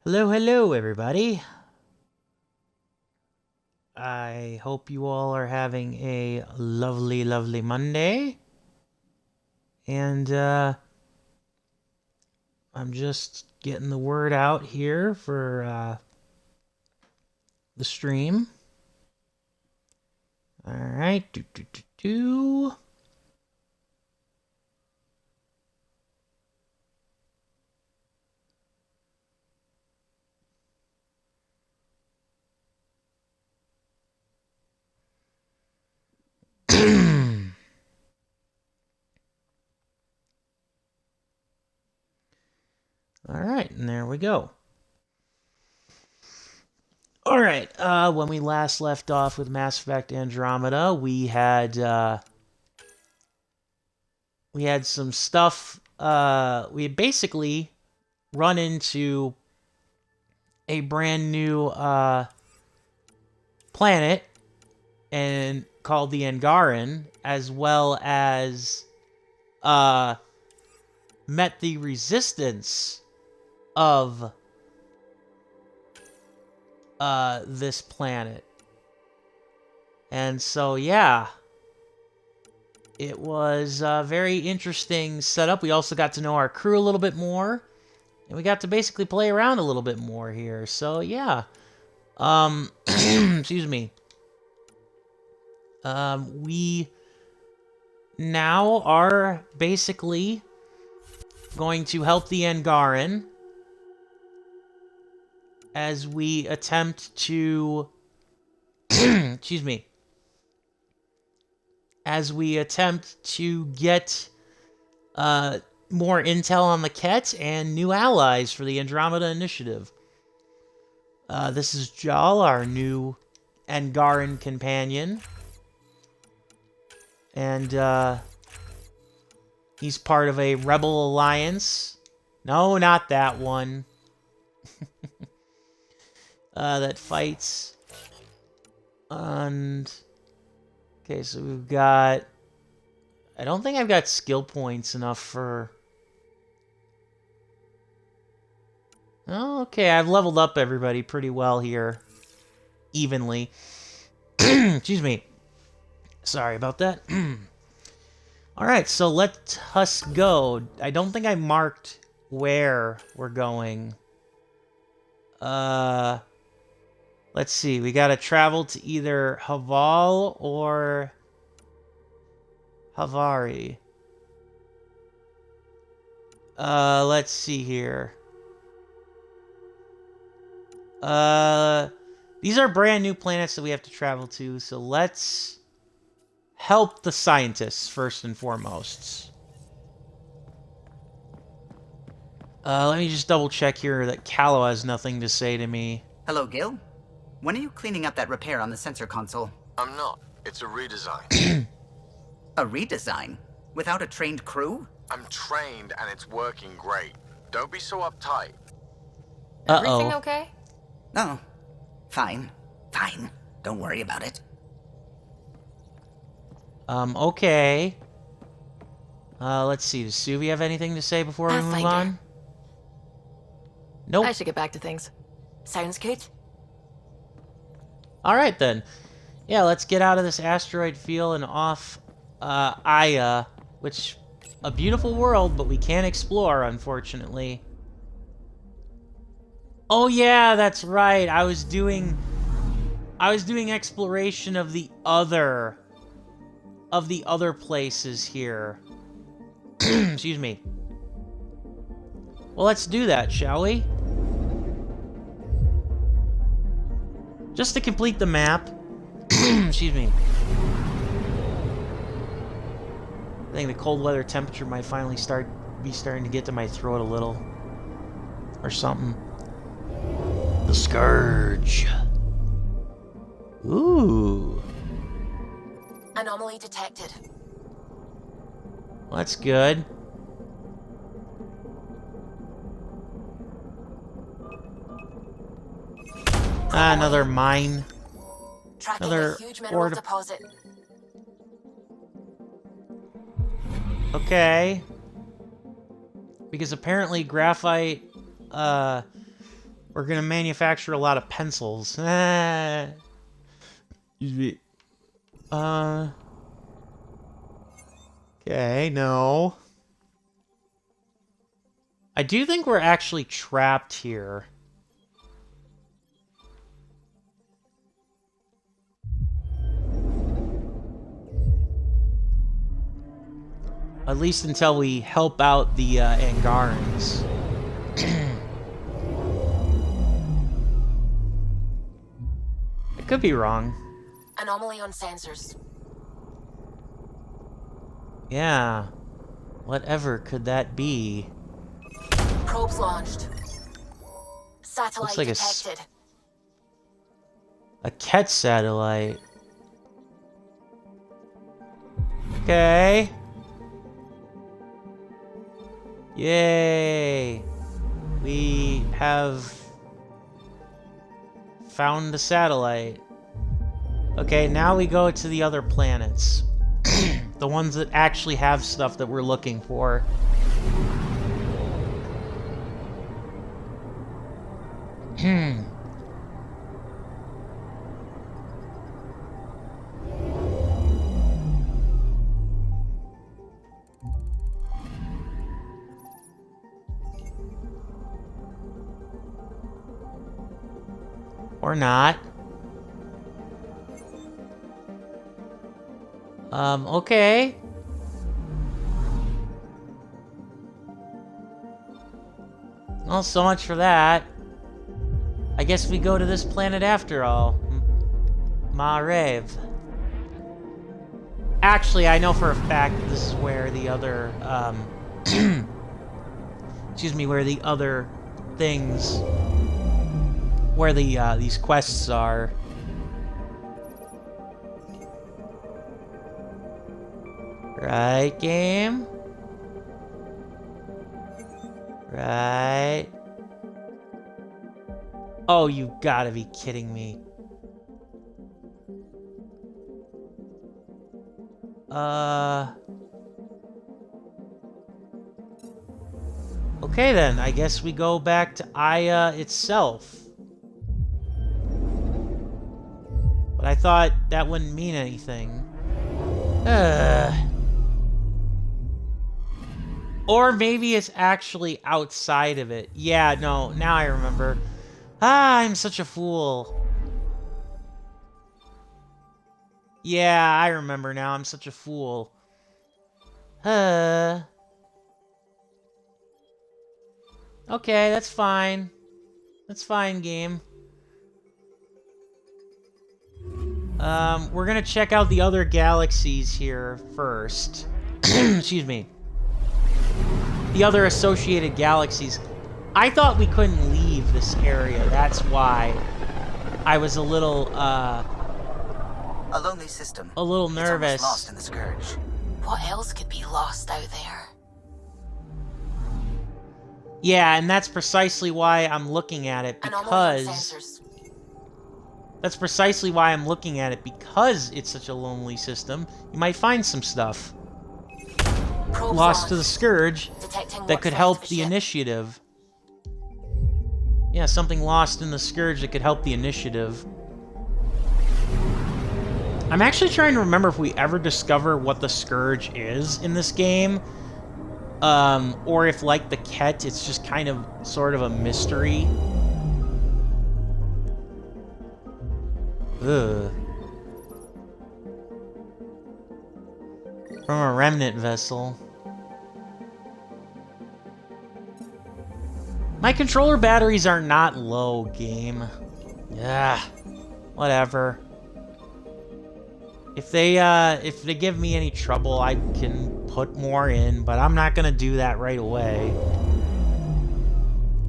Hello, hello, everybody. I hope you all are having a lovely, lovely Monday. And, I'm just getting the word out here for, the stream. Alright, Alright, and there we go. Alright, when we last left off with Mass Effect Andromeda, we had some stuff, we had basically run into a brand new, planet and called the Angaran, as well as, met the resistance of this planet. And so, yeah, it was a very interesting setup. We also got to know our crew a little bit more, and we got to basically play around a little bit more here. So, yeah. Excuse me. We now are basically going to help the Angaran as we attempt to excuse me, as we attempt to get more intel on the Ket and new allies for the Andromeda Initiative. This is Jal, our new Angaran companion, and he's part of a rebel alliance. No, not that one. That fights. And okay, so we've got, I don't think I've got skill points enough for, oh, okay, I've leveled up everybody pretty well here, evenly. Excuse me. Sorry about that. Alright, so let us go. I don't think I marked where we're going. Let's see. We gotta travel to either Haval or Havari. Let's see here. These are brand new planets that we have to travel to, so let's help the scientists first and foremost. Let me just double check here that Callow has nothing to say to me. Hello, Gil. When are you cleaning up that repair on the sensor console? I'm not. It's a redesign. A redesign? Without a trained crew? I'm trained and it's working great. Don't be so uptight. Everything okay? Oh, fine. Fine. Don't worry about it. Okay. Let's see. Does Suvi have anything to say before we move on? Nope. I should get back to things. Sounds good. Alright then. Yeah, let's get out of this asteroid field and off Aya, which, a beautiful world, but we can't explore, unfortunately. Oh yeah, that's right. I was doing exploration of the other places here. Excuse me. Well, let's do that, shall we? Just to complete the map. Excuse me. I think the cold weather temperature might finally be starting to get to my throat a little. Or something. The Scourge. Ooh. Anomaly detected. Well, that's good. Ah, another mine. Tracking Another a huge mineral ore deposit. Okay. Because apparently graphite, we're gonna manufacture a lot of pencils. Excuse me. Okay, no. I do think we're actually trapped here. At least until we help out the Angarans. I could be wrong. Anomaly on sensors. Yeah. Whatever could that be? Probes launched. Satellite Looks like detected. A Ket satellite. Okay. Yay! We have found the satellite. Okay, now we go to the other planets. The ones that actually have stuff that we're looking for. Or not. Okay. Well, so much for that. I guess we go to this planet after all. Marev. Actually, I know for a fact that this is where the other, excuse me, where the other things, where the, these quests are. Right, game? Right. Oh, you gotta be kidding me. Okay then, I guess we go back to Aya itself. But I thought that wouldn't mean anything. Or maybe it's actually outside of it. Yeah, no, now I remember. Ah, I'm such a fool. Yeah, I remember now. I'm such a fool. Okay, that's fine. That's fine, game. We're gonna check out the other galaxies here first. Excuse me. The other associated galaxies. I thought we couldn't leave this area. That's why I was a little, A lonely system. a little It's nervous. almost lost in the Scourge. What else could be lost out there? Yeah, and that's precisely why I'm looking at it, Anomaly on because... sensors. That's precisely why I'm looking at it, because it's such a lonely system. You might find some stuff Probes lost to the launched. Scourge Detecting that what's could left help of a the ship. initiative. Yeah, something lost in the Scourge that could help the initiative. I'm actually trying to remember if we ever discover what the Scourge is in this game. Or if, like the Ket, it's just kind of sort of a mystery. Ugh. From a remnant vessel. My controller batteries are not low, game. Yeah, whatever. If they give me any trouble, I can put more in, but I'm not gonna do that right away.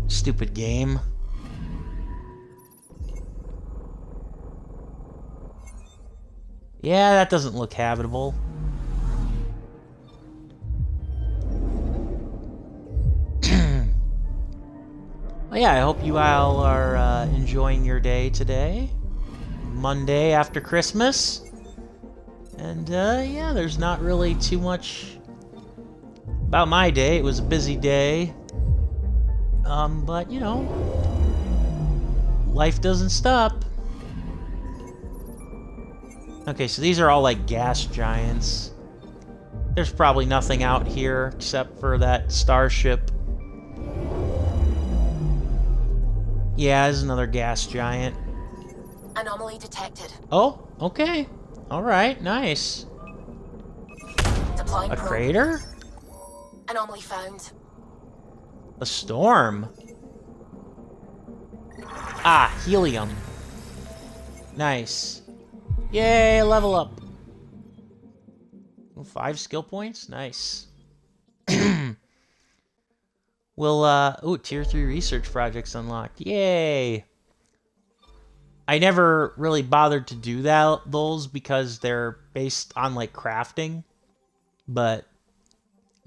Stupid game. Yeah, that doesn't look habitable. Well, yeah, I hope you all are enjoying your day today. Monday after Christmas. And, yeah, there's not really too much about my day. It was a busy day. But, you know, life doesn't stop. Okay, so these are all like gas giants. There's probably nothing out here except for that starship. Yeah, there's another gas giant. Anomaly detected. Oh, okay. Alright, nice. Deploying A probe. crater? Anomaly found. A storm? Ah, helium. Nice. Yay, level up. 5 skill points? Nice. We'll, ooh, tier 3 research projects unlocked. Yay! I never really bothered to do those because they're based on, like, crafting. But,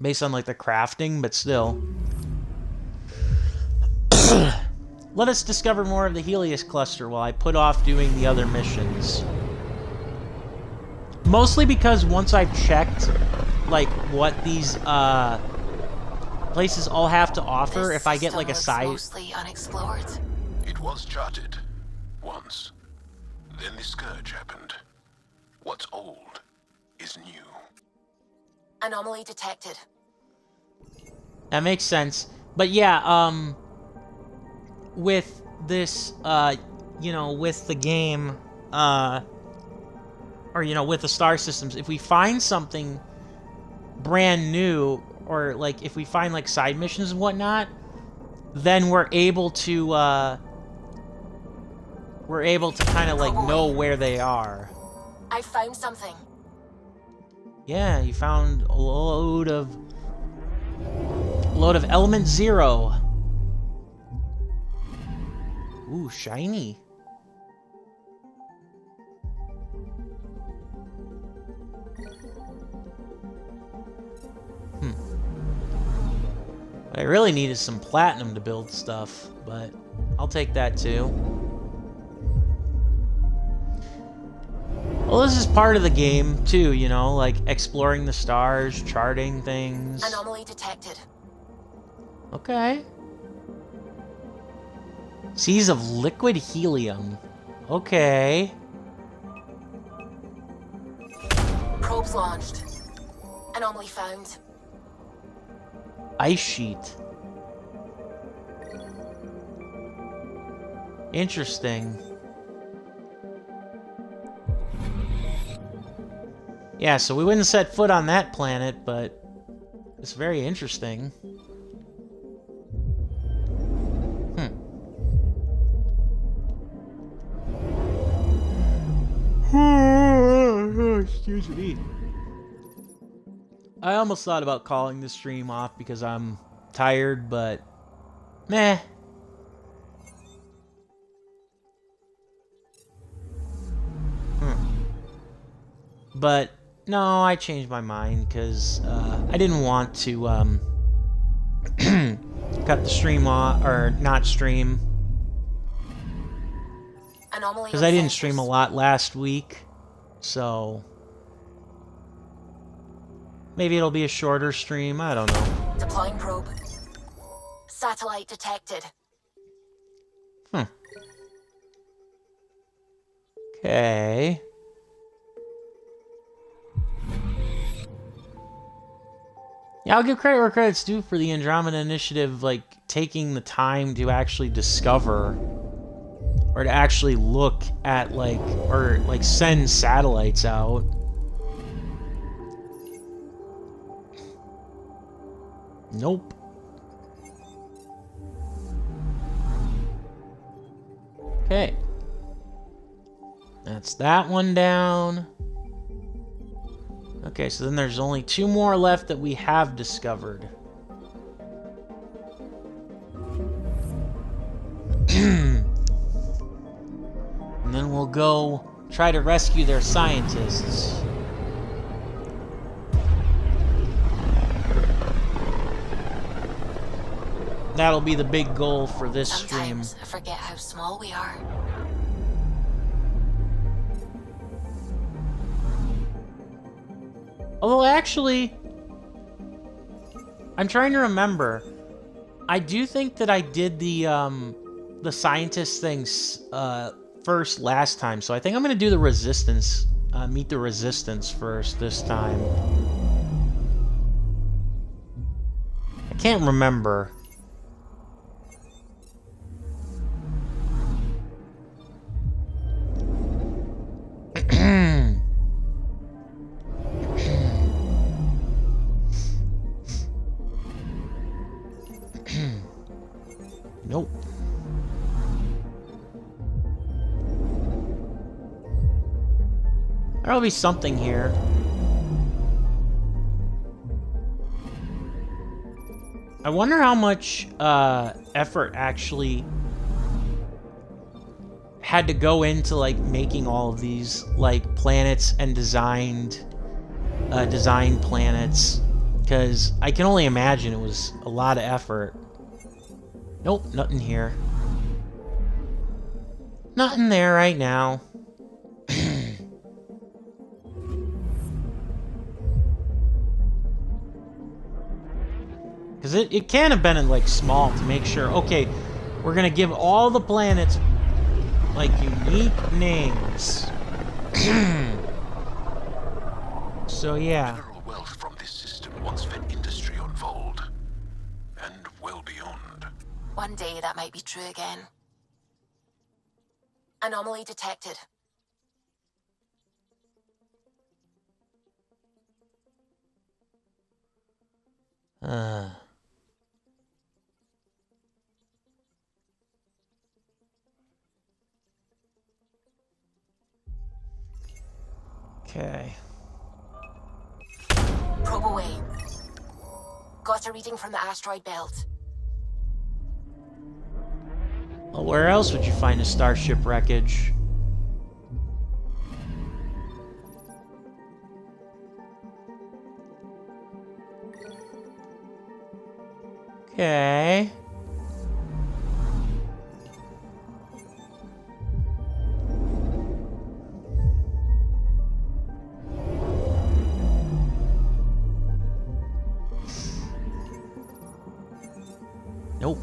based on, like, the crafting, but still. Let us discover more of the Helios cluster while I put off doing the other missions. Mostly because once I've checked, like, what these, places all have to offer, This if I get, like, a system side... looks mostly unexplored. It was charted. Once. Then the Scourge happened. What's old is new. Anomaly detected. That makes sense. But yeah, with this, you know, with the game, or, you know, with the star systems, if we find something brand new, or, like, if we find, like, side missions and whatnot, then we're able to kind of, like, know where they are. I found something. Yeah, you found a load of element 0. Ooh, shiny. What I really need is some platinum to build stuff, but I'll take that too. Well, this is part of the game too, you know, like exploring the stars, charting things. Anomaly detected. Okay. Seas of liquid helium. Okay. Probes launched. Anomaly found. Ice sheet. Interesting. Yeah, so we wouldn't set foot on that planet, but it's very interesting. Excuse me. I almost thought about calling the stream off because I'm tired, but meh. But no, I changed my mind because I didn't want to cut the stream off, or not stream, Anomaly because on I didn't sensors. stream a lot last week, so maybe it'll be a shorter stream, I don't know. Deploying probe. Satellite detected. Okay. Yeah, I'll give credit where credit's due for the Andromeda Initiative, like, taking the time to actually discover, or to actually look at, like, or, like, send satellites out. Nope. Okay. That's that one down. Okay, so then there's only 2 more left that we have discovered. And then we'll go try to rescue their scientists. That'll be the big goal for this stream. Sometimes I forget how small we are. Although, actually, I'm trying to remember. I do think that I did the scientist things first last time, so I think I'm gonna do the resistance, meet the resistance first this time. I can't remember. Nope. There'll be something here. I wonder how much effort actually had to go into like making all of these like planets and designed planets, because I can only imagine it was a lot of effort. Nope, nothing here. Nothing there right now. Because it can have been like small to make sure. Okay, we're gonna give all the planets like unique names. So yeah. Mineral wealth from this system once fed industry on Vold, and well beyond. One day that might be true again. Anomaly detected. Okay. Probe away. Got a reading from the asteroid belt. Well, where else would you find a starship wreckage? Okay. Nope.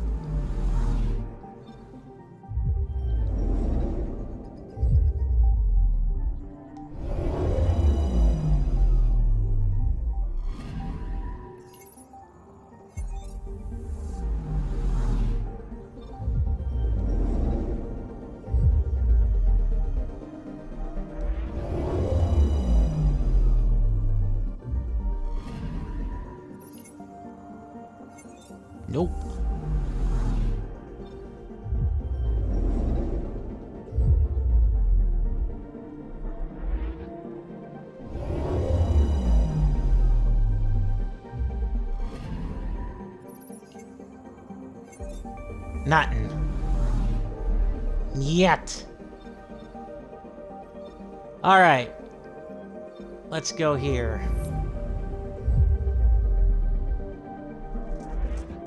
Nope. Nothing. Yet. Alright. Let's go here.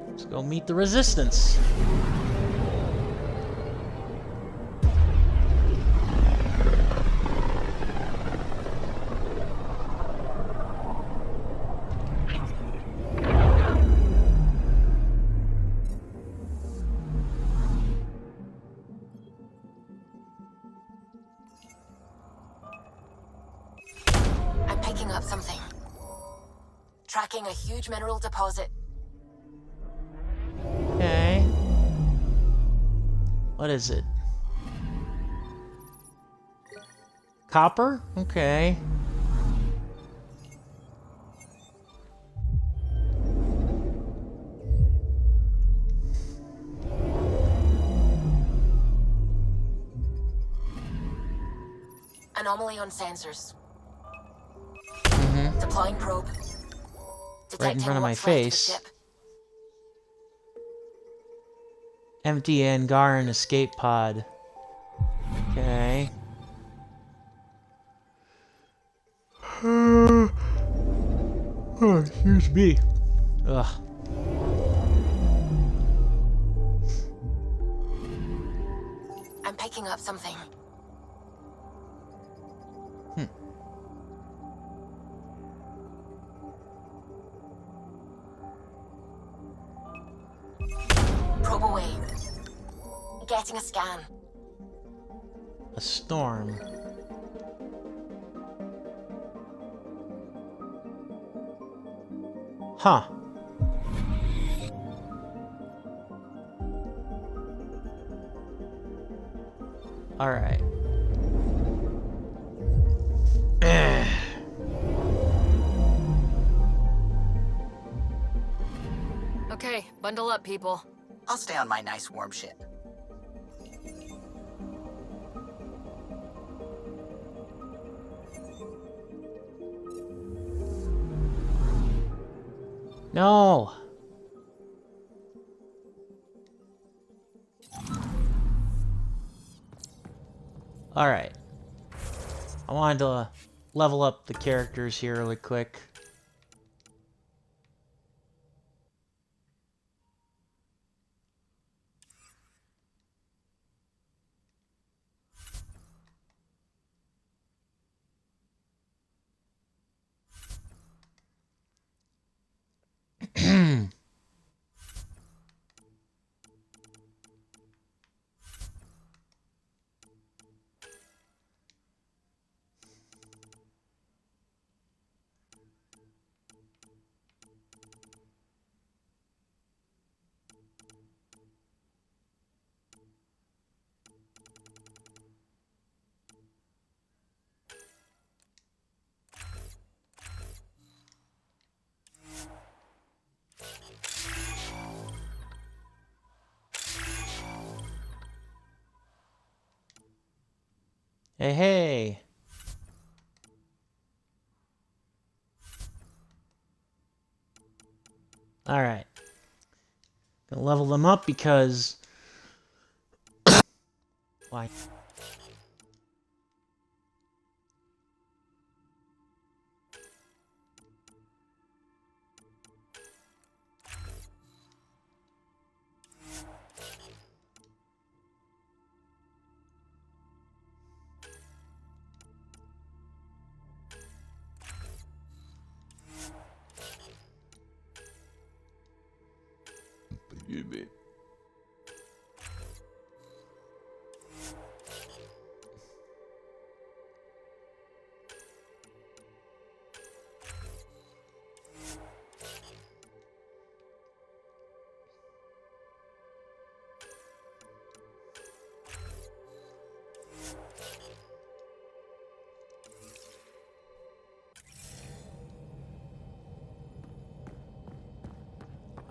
Let's go meet the resistance. I'm picking up something. Tracking a huge mineral deposit. Okay. What is it? Copper? Okay. Anomaly on sensors. Mm-hmm. Deploying probe. Right in front of my what's left the face. ship. Empty Angaran escape pod. Okay. Oh, excuse me. Ugh. I'm picking up something. Getting a scan. A storm. Huh. Alright. Okay, bundle up, people. I'll stay on my nice warm ship. No. Alright. I wanted to level up the characters here really quick. Hey, hey. Alright. Gonna level them up because... Why?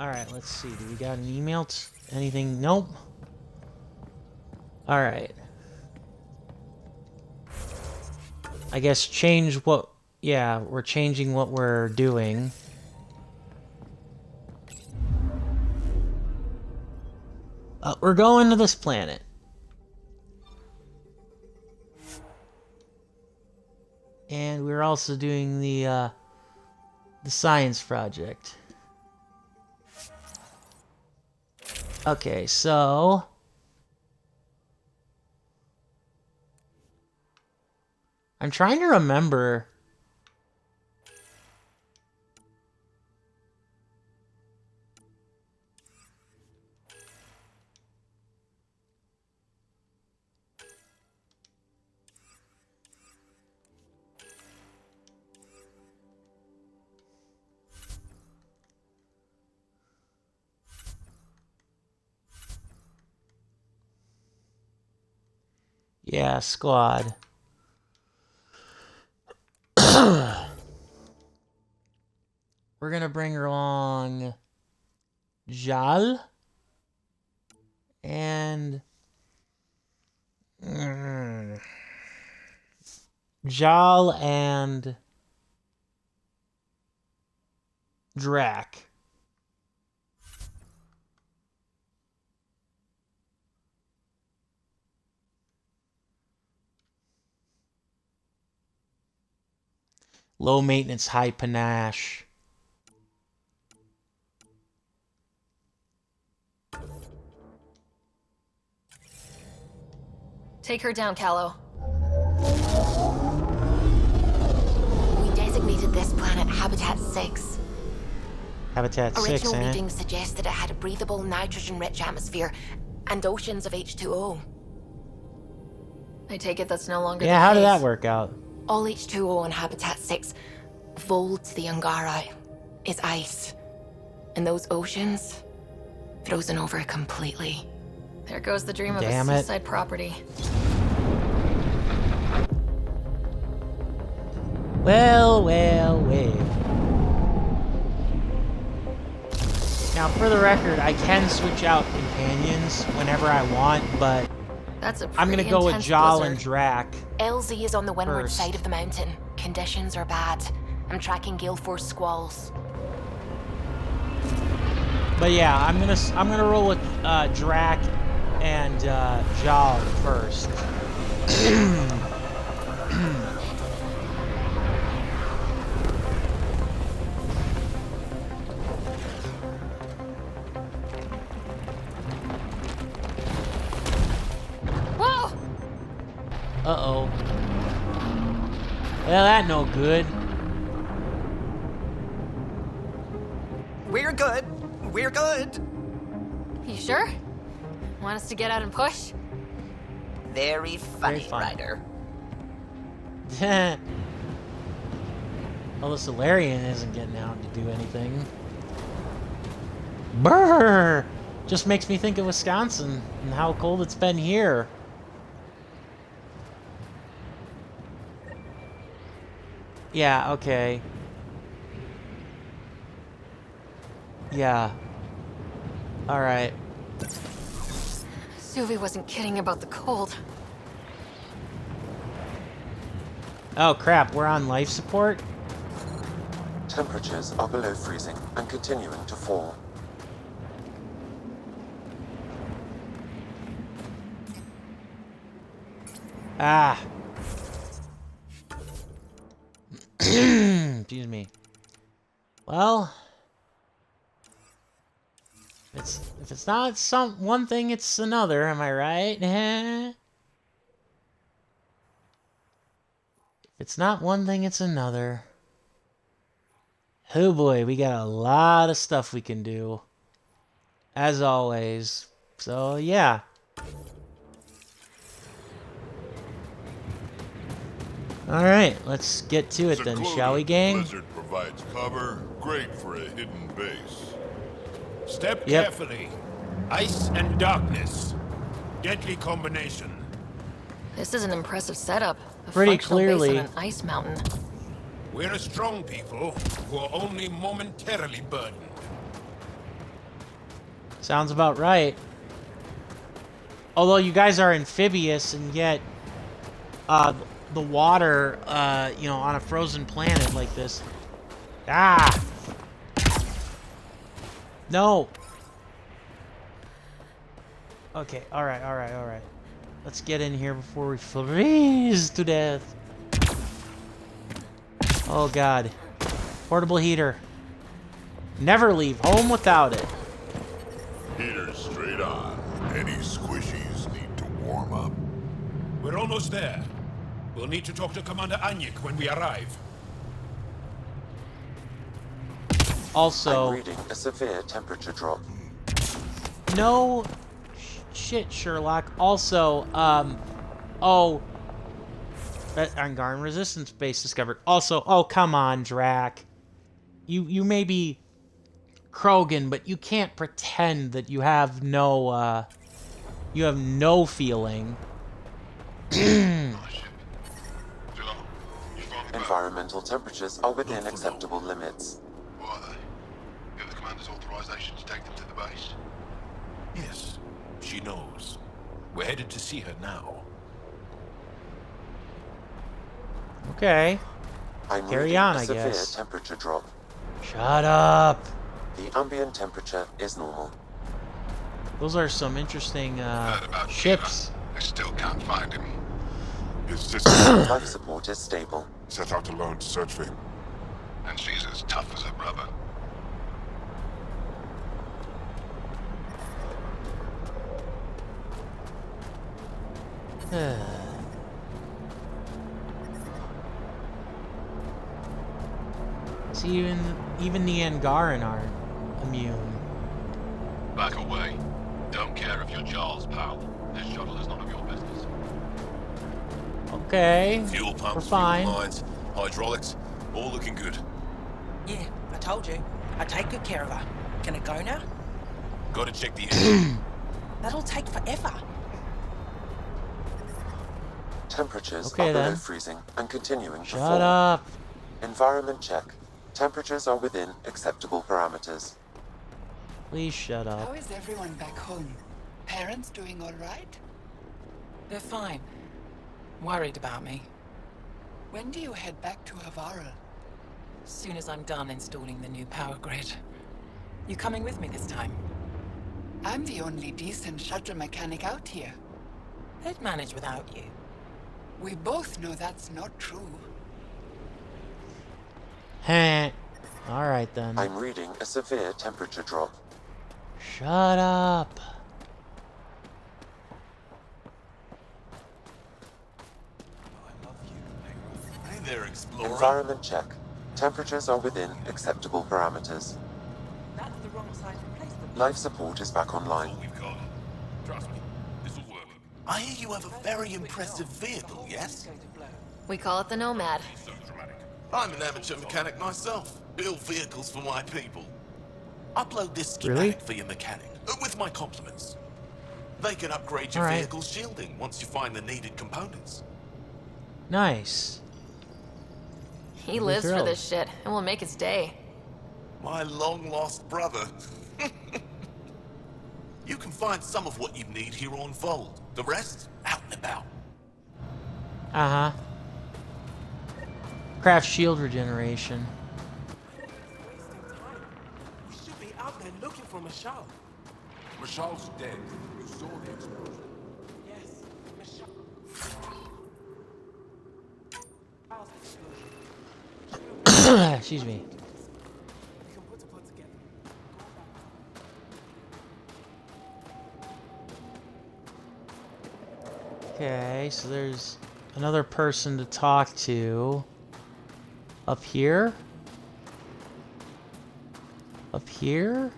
Alright, let's see. Do we got an email? Anything? Nope. Alright. I guess change what... Yeah, we're changing what we're doing. We're going to this planet. And we're also doing the science project. Okay, so... I'm trying to remember... Yeah, squad. We're gonna bring along Jal and Jal and Drac. Low maintenance, high panache. Take her down, Callow. We designated this planet Habitat 6. Habitat 6, Original eh? readings suggest that it had a breathable, nitrogen-rich atmosphere and oceans of H2O. I take it that's no longer Yeah, the how did case. that work out? All H2O on Habitat 6, Vold to the Angara, is ice. And those oceans, frozen over completely. There goes the dream of Damn a it. seaside property. Well, well, well. Now, for the record, I can switch out companions whenever I want, but That's a I'm gonna pretty go with intense Jal blizzard. and Drac. LZ is on the windward First. side of the mountain. Conditions are bad. I'm tracking gale force squalls. But yeah, I'm gonna roll with Drac and Jal first. Whoa! Uh-oh. Well, that no good. We're good. We're good. You sure? Want us to get out and push? Very funny, fun. Ryder. Well, the Solarian isn't getting out to do anything. Brrr! Just makes me think of Wisconsin and how cold it's been here. Yeah, okay. Yeah. Alright. Suvi wasn't kidding about the cold. Oh crap, we're on life support? Temperatures are below freezing and continuing to fall. Ah. Excuse me. Well, if it's not one thing, it's another. Am I right? If it's not one thing, it's another. Oh boy, we got a lot of stuff we can do, as always. So yeah. All right, let's get to it then, shall we, gang? Blizzard provides cover, great for a hidden base. Step Yep. carefully. Ice and darkness. Deadly combination. This is an impressive setup. A Pretty functional clearly. base on an ice mountain. We're a strong people who are only momentarily burdened. Sounds about right. Although you guys are amphibious, and yet, the water, you know, on a frozen planet like this. Ah! No! Okay, alright. Let's get in here before we freeze to death. Oh god. Portable heater. Never leave home without it. Heaters straight on. Any squishies need to warm up. We're almost there. We'll need to talk to Commander Anyik when we arrive. Also, I'm reading a severe temperature drop. no shit, Sherlock. Also, oh, that Angaran resistance base discovered. Also, oh, come on, Drac. You may be Krogan, but you can't pretend that you have no feeling. Environmental temperatures are within acceptable limits. What are they? You have the commander's authorization to take them to the base? Yes, she knows. We're headed to see her now. Okay. I'm Carry reading on, a I severe guess. temperature drop. Shut up. The ambient temperature is normal. Those are some interesting Heard about ships. Kira. I still can't find him. His sister Life support is stable. set out alone to search for him. And she's as tough as her brother. See, even the Angaran aren't immune. Back away. Don't care if you're Charles, pal. This shuttle is none of your business. Okay. Fuel We're pumps, fine. fuel lines, hydraulics, all looking good. Yeah, I told you. I take good care of her. Can it go now? Gotta check the engine. That'll take forever. Temperatures Okay, are below then. freezing and continuing to Shut fall. up. Environment check. Temperatures are within acceptable parameters. Please shut How up. is everyone back home? Parents doing all right? They're fine. Worried about me. When do you head back to Havara? As soon as I'm done installing the new power grid. You coming with me this time? I'm the only decent shuttle mechanic out here. They'd manage without you. We both know that's not true. Heh. Alright then. I'm reading a severe temperature drop. Shut up. Hey there, Explorer. Environment check. Temperatures are within acceptable parameters. That's the wrong size replacement. Life support is back online. All we've got. Trust me, this'll work. I hear you have a very impressive vehicle, yes? We call it the Nomad. So dramatic. I'm an amateur mechanic myself. Build vehicles for my people. Upload this Really? schematic for your mechanic, with my compliments. They can upgrade your All right. vehicle's shielding once you find the needed components. Nice. He Be lives for thrilled. this shit, and will make his day. My long-lost brother. You can find some of what you need here on Vold. The rest, out and about. Uh-huh. Craft shield regeneration. We should be out there looking for Michelle. Michelle's dead. You saw the explosion. Yes, Michelle. Excuse me. We can put a pot together. Okay, so there's another person to talk to. Up here? Up here?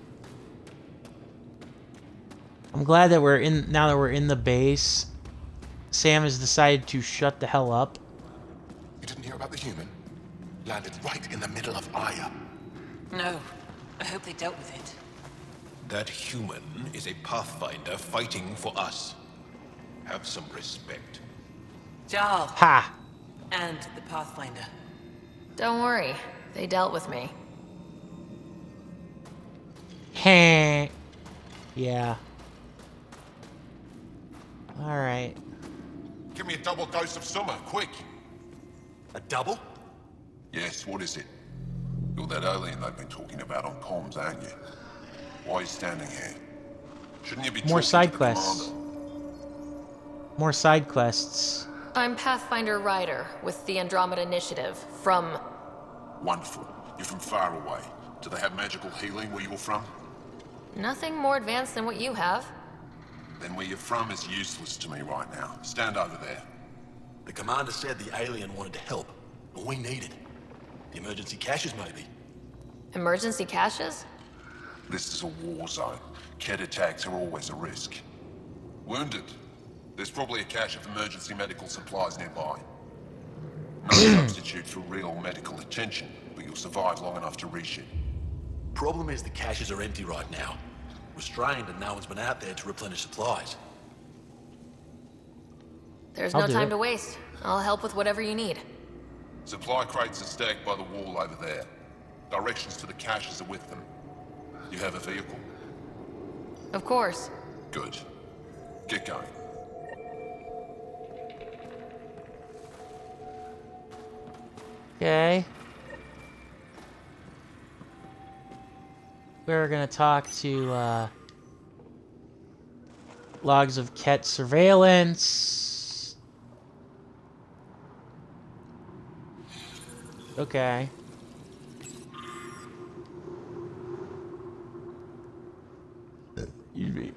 I'm glad that now that we're in the base, Sam has decided to shut the hell up. You didn't hear about the human? Landed right in the middle of Aya. No. I hope they dealt with it. That human is a Pathfinder fighting for us. Have some respect. Jarl Ha! and the Pathfinder. Don't worry, they dealt with me. Heh. Yeah. Alright. Give me a double dose of summer, quick. A double? Yes, what is it? You're that alien they've been talking about on comms, aren't you? Why are you standing here? Shouldn't you be More talking side to the quests. commander? More side quests. I'm Pathfinder Ryder with the Andromeda Initiative from... Wonderful. You're from far away. Do they have magical healing where you're from? Nothing more advanced than what you have. Then where you're from is useless to me right now. Stand over there. The commander said the alien wanted to help. All we needed. The emergency caches, maybe. Emergency caches? This is a war zone. Kett attacks are always a risk. Wounded? There's probably a cache of emergency medical supplies nearby. No substitute for real medical attention, but you'll survive long enough to reach it. Problem is the caches are empty right now. Restrained and no one's been out there to replenish supplies. There's I'll no do time it. to waste. I'll help with whatever you need. Supply crates are stacked by the wall over there. Directions to the caches are with them. You have a vehicle? Of course. Good. Get going. Okay. We're gonna talk to, logs of Kett surveillance. Okay. Excuse me.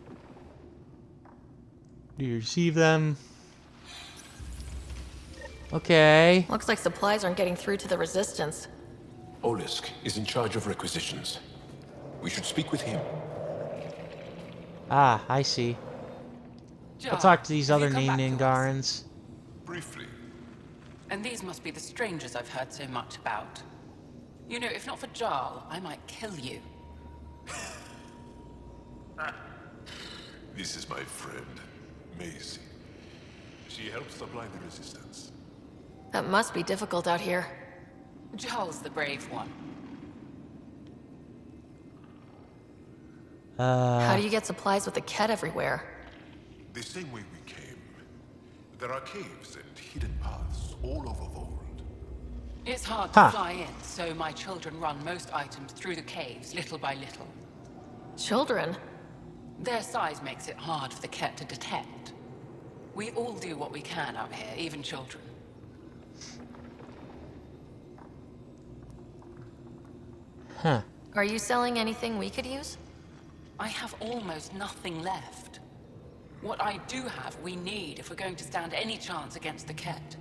Do you receive them? Okay. Looks like supplies aren't getting through to the Resistance. Olisk is in charge of requisitions. We should speak with him. Ah, I see. I'll talk to these other named Angarans. Briefly. And these must be the strangers I've heard so much about. You know, if not for Jarl, I might kill you. This is my friend, Maisie. She helps supply the resistance. That must be difficult out here. Jarl's the brave one. How do you get supplies with the Ket everywhere? The same way we came. There are caves and hidden paths all over Vold. It's hard to fly in, so my children run most items through the caves, little by little. Children? Their size makes it hard for the Ket to detect. We all do what we can out here, even children. Huh. Are you selling anything we could use? I have almost nothing left. What I do have, we need if we're going to stand any chance against the Ket.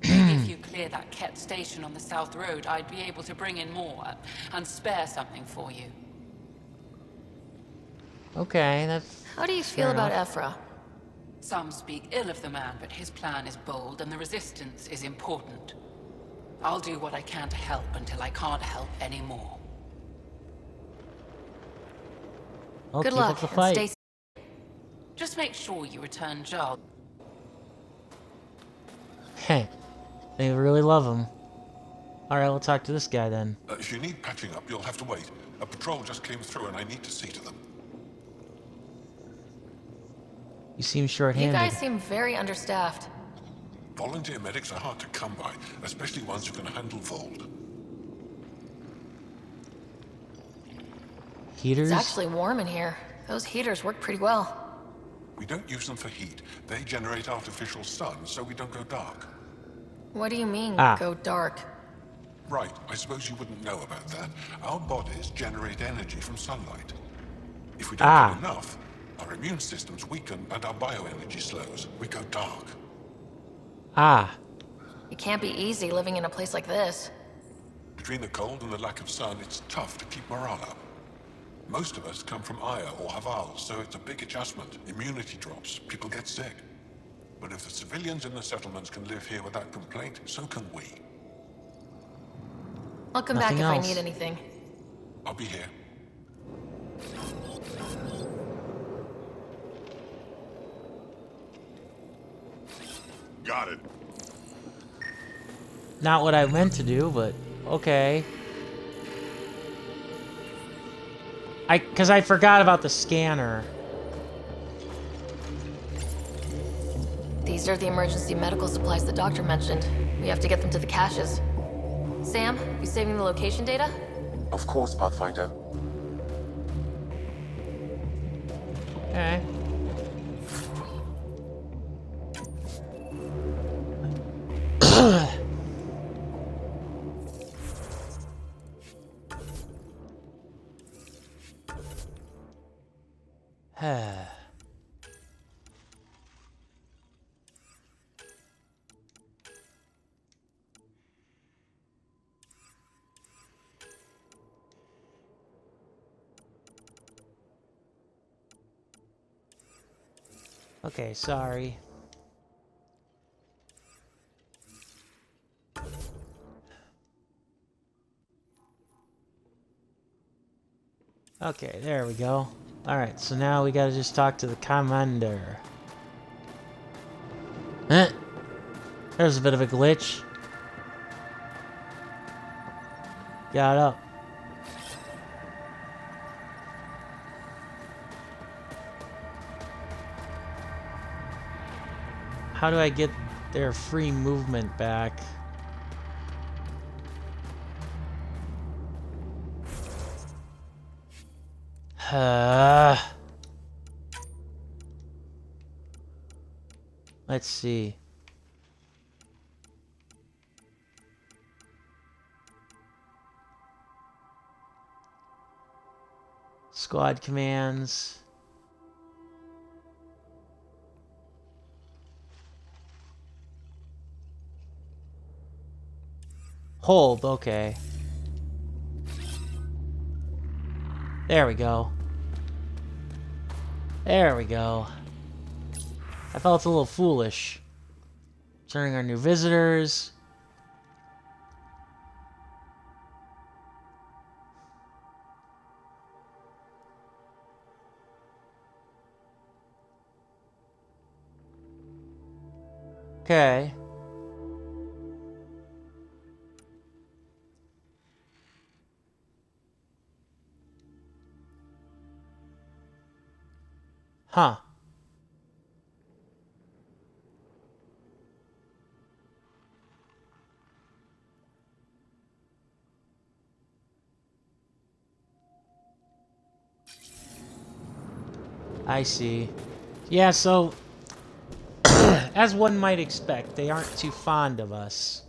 Maybe if you clear that Ket station on the South Road, I'd be able to bring in more and spare something for you. Okay, that's... How do you feel about Ephra? Some speak ill of the man, but his plan is bold and the resistance is important. I'll do what I can to help until I can't help anymore. Well, Good keep luck, up the and fight. stay safe. Just make sure you return Jarl. Heh. They really love him. Alright, we'll talk to this guy then. If you need patching up, you'll have to wait. A patrol just came through and I need to see to them. You seem You short-handed. guys seem very understaffed. Volunteer medics are hard to come by, especially ones who can handle Vold. Heaters? It's actually warm in here. Those heaters work pretty well. We don't use them for heat. They generate artificial sun, so we don't go dark. What do you mean, go dark? Right, I suppose you wouldn't know about that. Our bodies generate energy from sunlight. If we don't get enough, our immune systems weaken and our bioenergy slows. We go dark. It can't be easy living in a place like this. Between the cold and the lack of sun, it's tough to keep morale up. Most of us come from Aya or Haval, so it's a big adjustment. Immunity drops, people get sick. But if the civilians in the settlements can live here without complaint, so can we. I'll come back if I need anything. I'll be here. Got it. Not what I meant to do, but okay. Because I forgot about the scanner. These are the emergency medical supplies the doctor mentioned. We have to get them to the caches. Sam, you saving the location data? Of course, Pathfinder. Okay. Okay, sorry. Okay, there we go. Alright, so now we gotta just talk to the commander. There's a bit of a glitch. Got up. How do I get their free movement back? Let's see. Squad commands. Hold, okay. There we go. There we go. I felt a little foolish. Turning our new visitors. Okay. Huh. I see. Yeah, so as one might expect, they aren't too fond of us.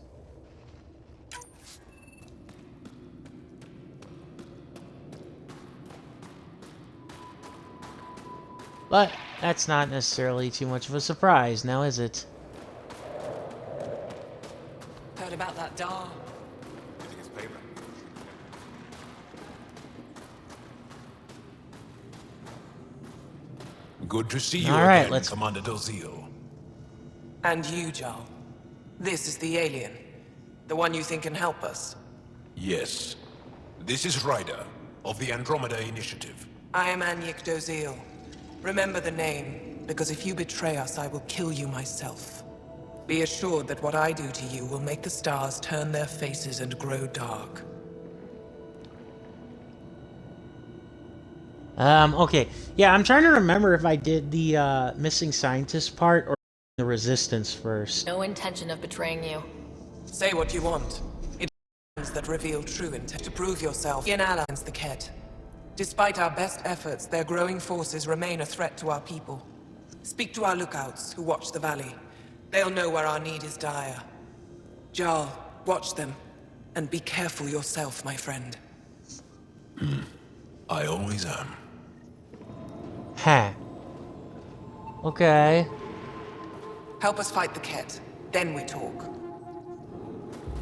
But that's not necessarily too much of a surprise, now is it? Heard about that doll? You think it's payback? Good to see you All right, again, let's... Commander Dozil. And you, Jarl. This is the alien. The one you think can help us. Yes. This is Ryder, of the Andromeda Initiative. I am Anyik Dozil. Remember the name, because if you betray us, I will kill you myself. Be assured that what I do to you will make the stars turn their faces and grow dark. Okay. Yeah, I'm trying to remember if I did the, missing scientist part or the resistance first. No intention of betraying you. Say what you want. It is that reveal true intent. To prove yourself in alliance the Ket. Despite our best efforts, their growing forces remain a threat to our people. Speak to our lookouts, who watch the valley. They'll know where our need is dire. Jarl, watch them. And be careful yourself, my friend. I always am. Huh. Okay. Help us fight the Ket. Then we talk.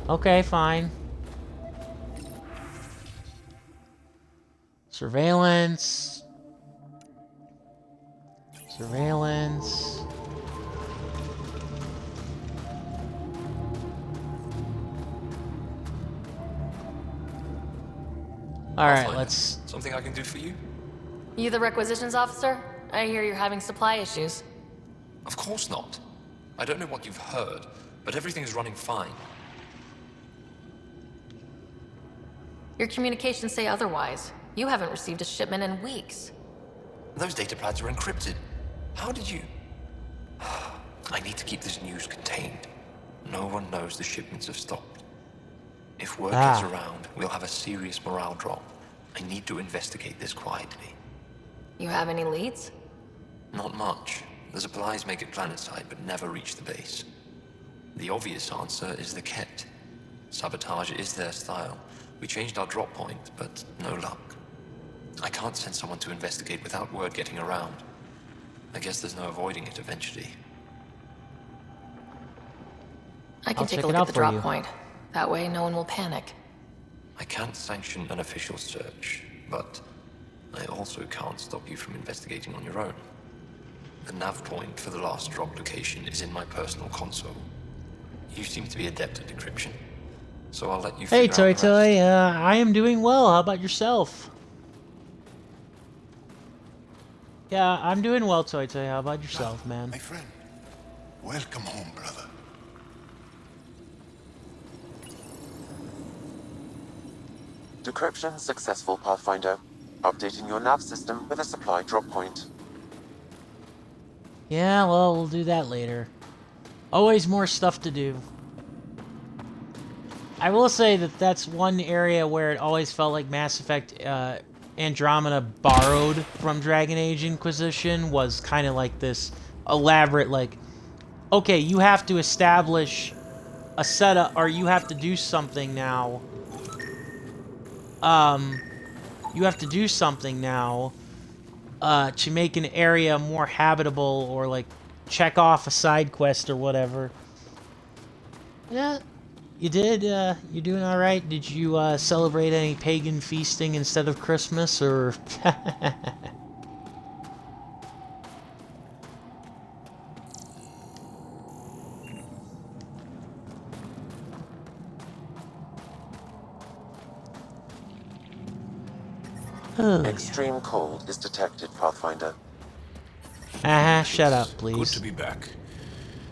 Okay, fine. Surveillance. Surveillance. Alright, let's... Something I can do for you? You the requisitions officer? I hear you're having supply issues. Of course not. I don't know what you've heard, but everything's running fine. Your communications say otherwise. You haven't received a shipment in weeks. Those data pads are encrypted. How did you... I need to keep this news contained. No one knows the shipments have stopped. If word gets around, we'll have a serious morale drop. I need to investigate this quietly. You have any leads? Not much. The supplies make it planetside, but never reach the base. The obvious answer is the Ket. Sabotage is their style. We changed our drop point, but no luck. I can't send someone to investigate without word getting around. I guess there's no avoiding it eventually. I can take a look at the drop point. That way, no one will panic. I can't sanction an official search, but I also can't stop you from investigating on your own. The nav point for the last drop location is in my personal console. You seem to be adept at decryption, so I'll let you figure out the rest. Hey, Toy, I am doing well. How about yourself? Yeah, I'm doing well, Toy. How about yourself, man? My friend, welcome home, brother. Decryption successful, Pathfinder. Updating your nav system with a supply drop point. Yeah, well, we'll do that later. Always more stuff to do. I will say that that's one area where it always felt like Mass Effect Andromeda borrowed from Dragon Age Inquisition, was kind of like this elaborate, like, okay, you have to establish a setup, or you have to do something now. You have to do something now to make an area more habitable, or like check off a side quest or whatever. Yeah, you did. You doing all right? Did you celebrate any pagan feasting instead of Christmas, or? Oh, Extreme cold is detected, Pathfinder. shut up, Good please. to be back.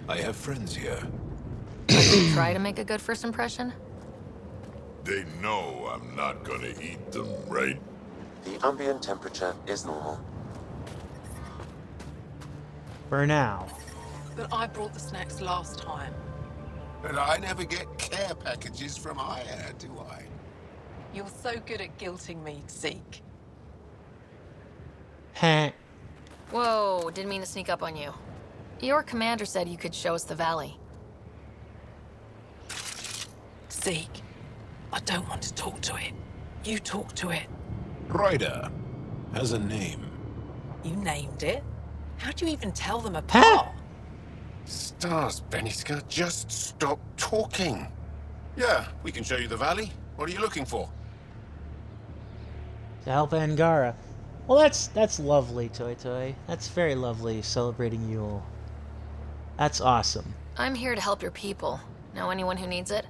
I have friends here. Try to make a good first impression? They know I'm not gonna eat them, right? The ambient temperature is normal. For now. But I brought the snacks last time. But I never get care packages from Aya, do I? You're so good at guilting me, Zeke. Heh. Whoa, didn't mean to sneak up on you. Your commander said you could show us the valley. Zeke, I don't want to talk to it. You talk to it. Ryder has a name. You named it. How do you even tell them apart? Stars, Beniska, just stop talking. Yeah, we can show you the valley. What are you looking for? To help Angara. Well, that's lovely, Toy Toy. That's very lovely, celebrating Yule. That's awesome. I'm here to help your people. Know anyone who needs it?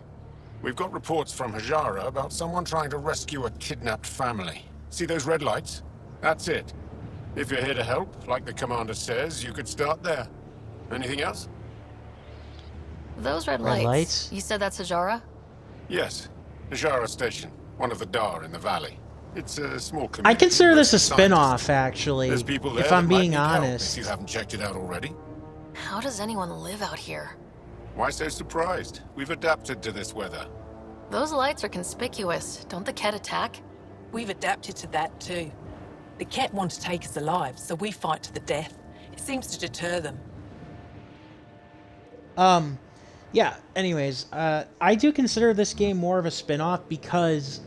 We've got reports from Hajara about someone trying to rescue a kidnapped family. See those red lights? That's it. If you're here to help, like the commander says, you could start there. Anything else? Those red Red lights. lights? You said that's Hajara? Yes. Hajara Station, one of the Dar in the valley. It's a small community. I consider this a mostly spin-off, scientists. actually, There's people there if that I'm might being need help, honest. if you haven't checked it out already. How does anyone live out here? Why so surprised? We've adapted to this weather. Those lights are conspicuous. Don't the Ket attack? We've adapted to that too. The Ket want to take us alive, so we fight to the death. It seems to deter them. Yeah, anyways, I do consider this game more of a spin-off because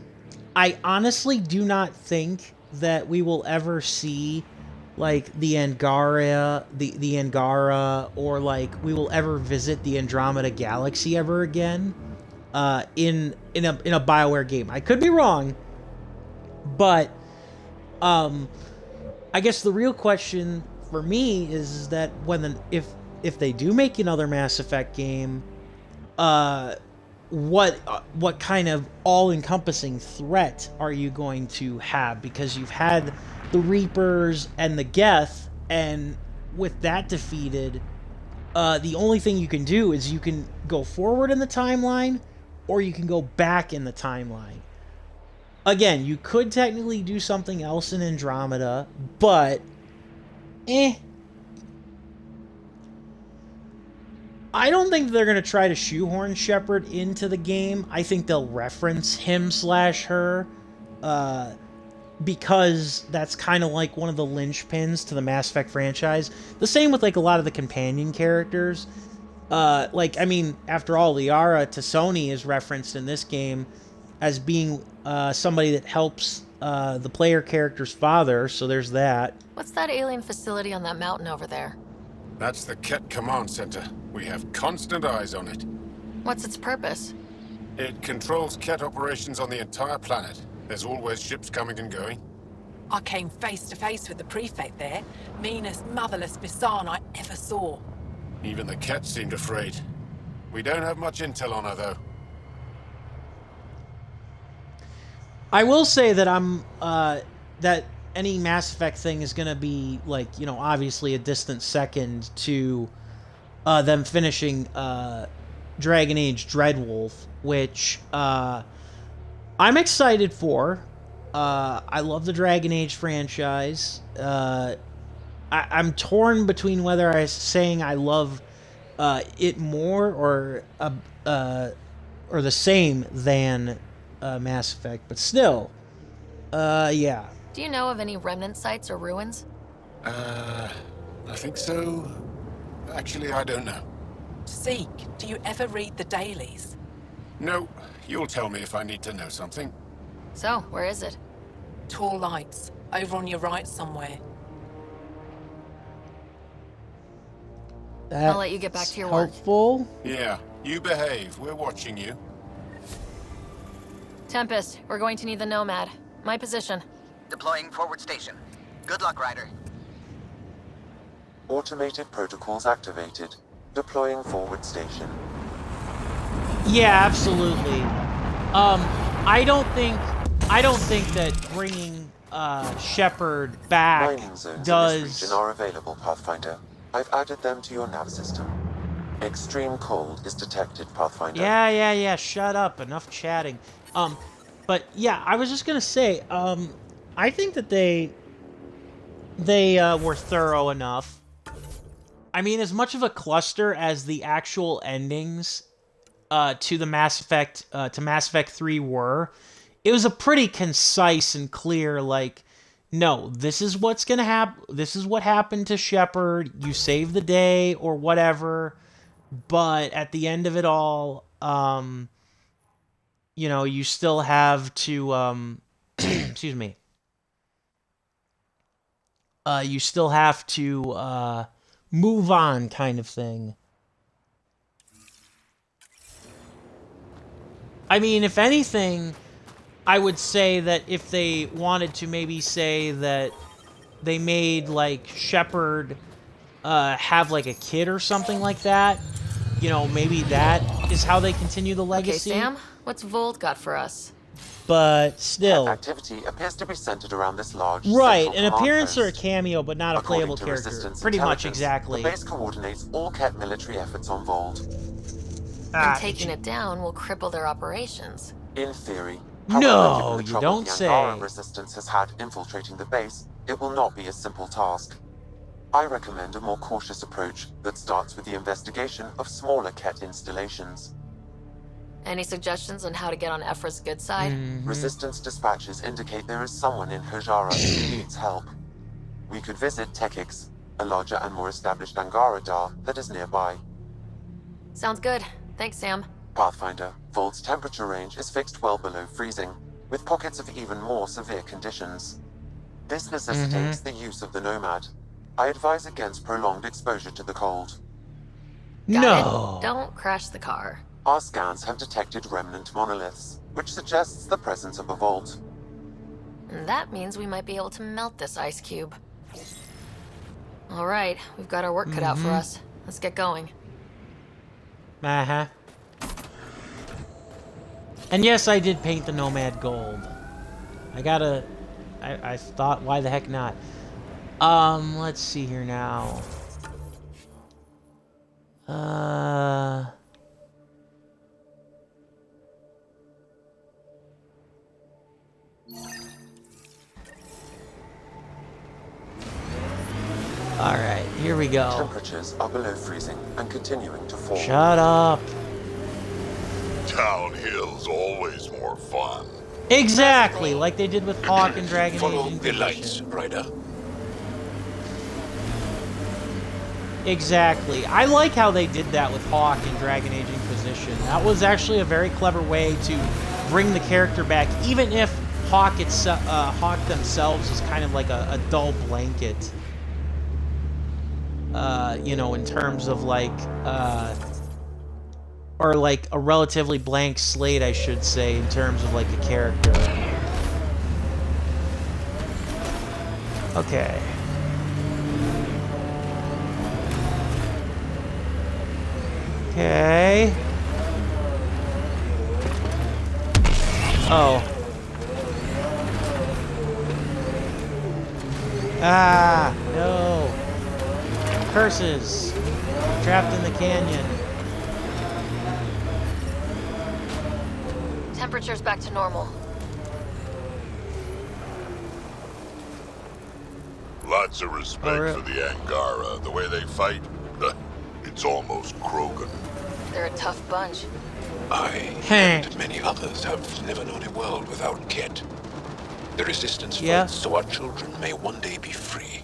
I honestly do not think that we will ever see, like, the Angara, the Angara, or, like, we will ever visit the Andromeda Galaxy ever again, in a BioWare game. I could be wrong, but, I guess the real question for me is that if they do make another Mass Effect game, what kind of all-encompassing threat are you going to have? Because you've had the Reapers and the Geth, and with that defeated, the only thing you can do is you can go forward in the timeline, or you can go back in the timeline. Again, you could technically do something else in Andromeda, but I don't think they're going to try to shoehorn Shepard into the game. I think they'll reference him/her, because that's kind of like one of the linchpins to the Mass Effect franchise. The same with, like, a lot of the companion characters. Like, I mean, after all, Liara Tassoni is referenced in this game as being somebody that helps the player character's father, so there's that. What's that alien facility on that mountain over there? That's the Ket Command Center. We have constant eyes on it. What's its purpose? It controls Ket operations on the entire planet. There's always ships coming and going. I came face to face with the prefect there. Meanest, motherless Bisan I ever saw. Even the Ket seemed afraid. We don't have much intel on her, though. I will say that that any Mass Effect thing is going to be, like, you know, obviously a distant second to them finishing Dragon Age Dreadwolf, which I'm excited for. I love the Dragon Age franchise. I'm torn between whether I'm saying I love it more or the same than Mass Effect, but still, yeah. Do you know of any remnant sites or ruins? I think so. Actually, I don't know. Zeke, do you ever read the dailies? No, you'll tell me if I need to know something. So, where is it? Tall lights, over on your right somewhere. That's I'll let you get back to your work. helpful. Yeah, you behave. We're watching you. Tempest, we're going to need the Nomad. My position. Deploying forward station. Good luck, Ryder. Automated protocols activated. Deploying forward station. Yeah, absolutely. I don't think that bringing Shepard back Mining zones does... in this region are available, Pathfinder. I've added them to your nav system. Extreme cold is detected, Pathfinder. Yeah, shut up. Enough chatting. But yeah, I was just gonna say, I think that they were thorough enough. I mean, as much of a cluster as the actual endings to the Mass Effect 3 were, it was a pretty concise and clear, like, no, this is what's gonna happen. This is what happened to Shepard. You save the day or whatever, but at the end of it all, you know, you still have to, excuse me. You still have to move on, kind of thing. I mean, if anything, I would say that if they wanted to maybe say that they made, like, Shepard have, like, a kid or something like that, you know, maybe that is how they continue the legacy. Okay, Sam, what's Volt got for us? But still... Activity appears to be centered around this large... Right, an central appearance or a post. cameo, but not a playable According to character. Resistance Pretty much, intelligence, exactly. The base coordinates all Ket military efforts on Volt. And taking it down will cripple their operations. In theory. No, However, given the you trouble don't the say. Angara Resistance has had infiltrating the base, it will not be a simple task. I recommend a more cautious approach that starts with the investigation of smaller Ket installations. Any suggestions on how to get on Ephra's good side? Resistance dispatches indicate there is someone in Hajara who needs help. We could visit Tekix, a larger and more established Angara Dar that is nearby. Sounds good. Thanks, Sam. Pathfinder, Volt's temperature range is fixed well below freezing, with pockets of even more severe conditions. This necessitates the use of the Nomad. I advise against prolonged exposure to the cold. Got it. Don't crash the car. Our scans have detected remnant monoliths, which suggests the presence of a vault. And that means we might be able to melt this ice cube. All right, we've got our work cut out for us. Let's get going. Uh-huh. And yes, I did paint the Nomad gold. I thought, why the heck not? Let's see here now. Alright, here we go. Temperatures are below freezing and continuing to fall. Shut up. Downhill's always more fun. Exactly, like they did with Hawk and Dragon Age Follow Inquisition. the lights, Ryder. Exactly. I like how they did that with Hawk and Dragon Age Inquisition. That was actually a very clever way to bring the character back, even if Hawk themselves is kind of like a dull blanket. You know, in terms of like, or like a relatively blank slate, I should say, in terms of like a character. Okay. Okay. Oh. Ah, no. Curses. Trapped in the canyon. Temperature's back to normal. Lots of respect for the Angara. The way they fight, it's almost Krogan. They're a tough bunch. I and many others have never known a world without Ket. The Resistance fights so our children may one day be free.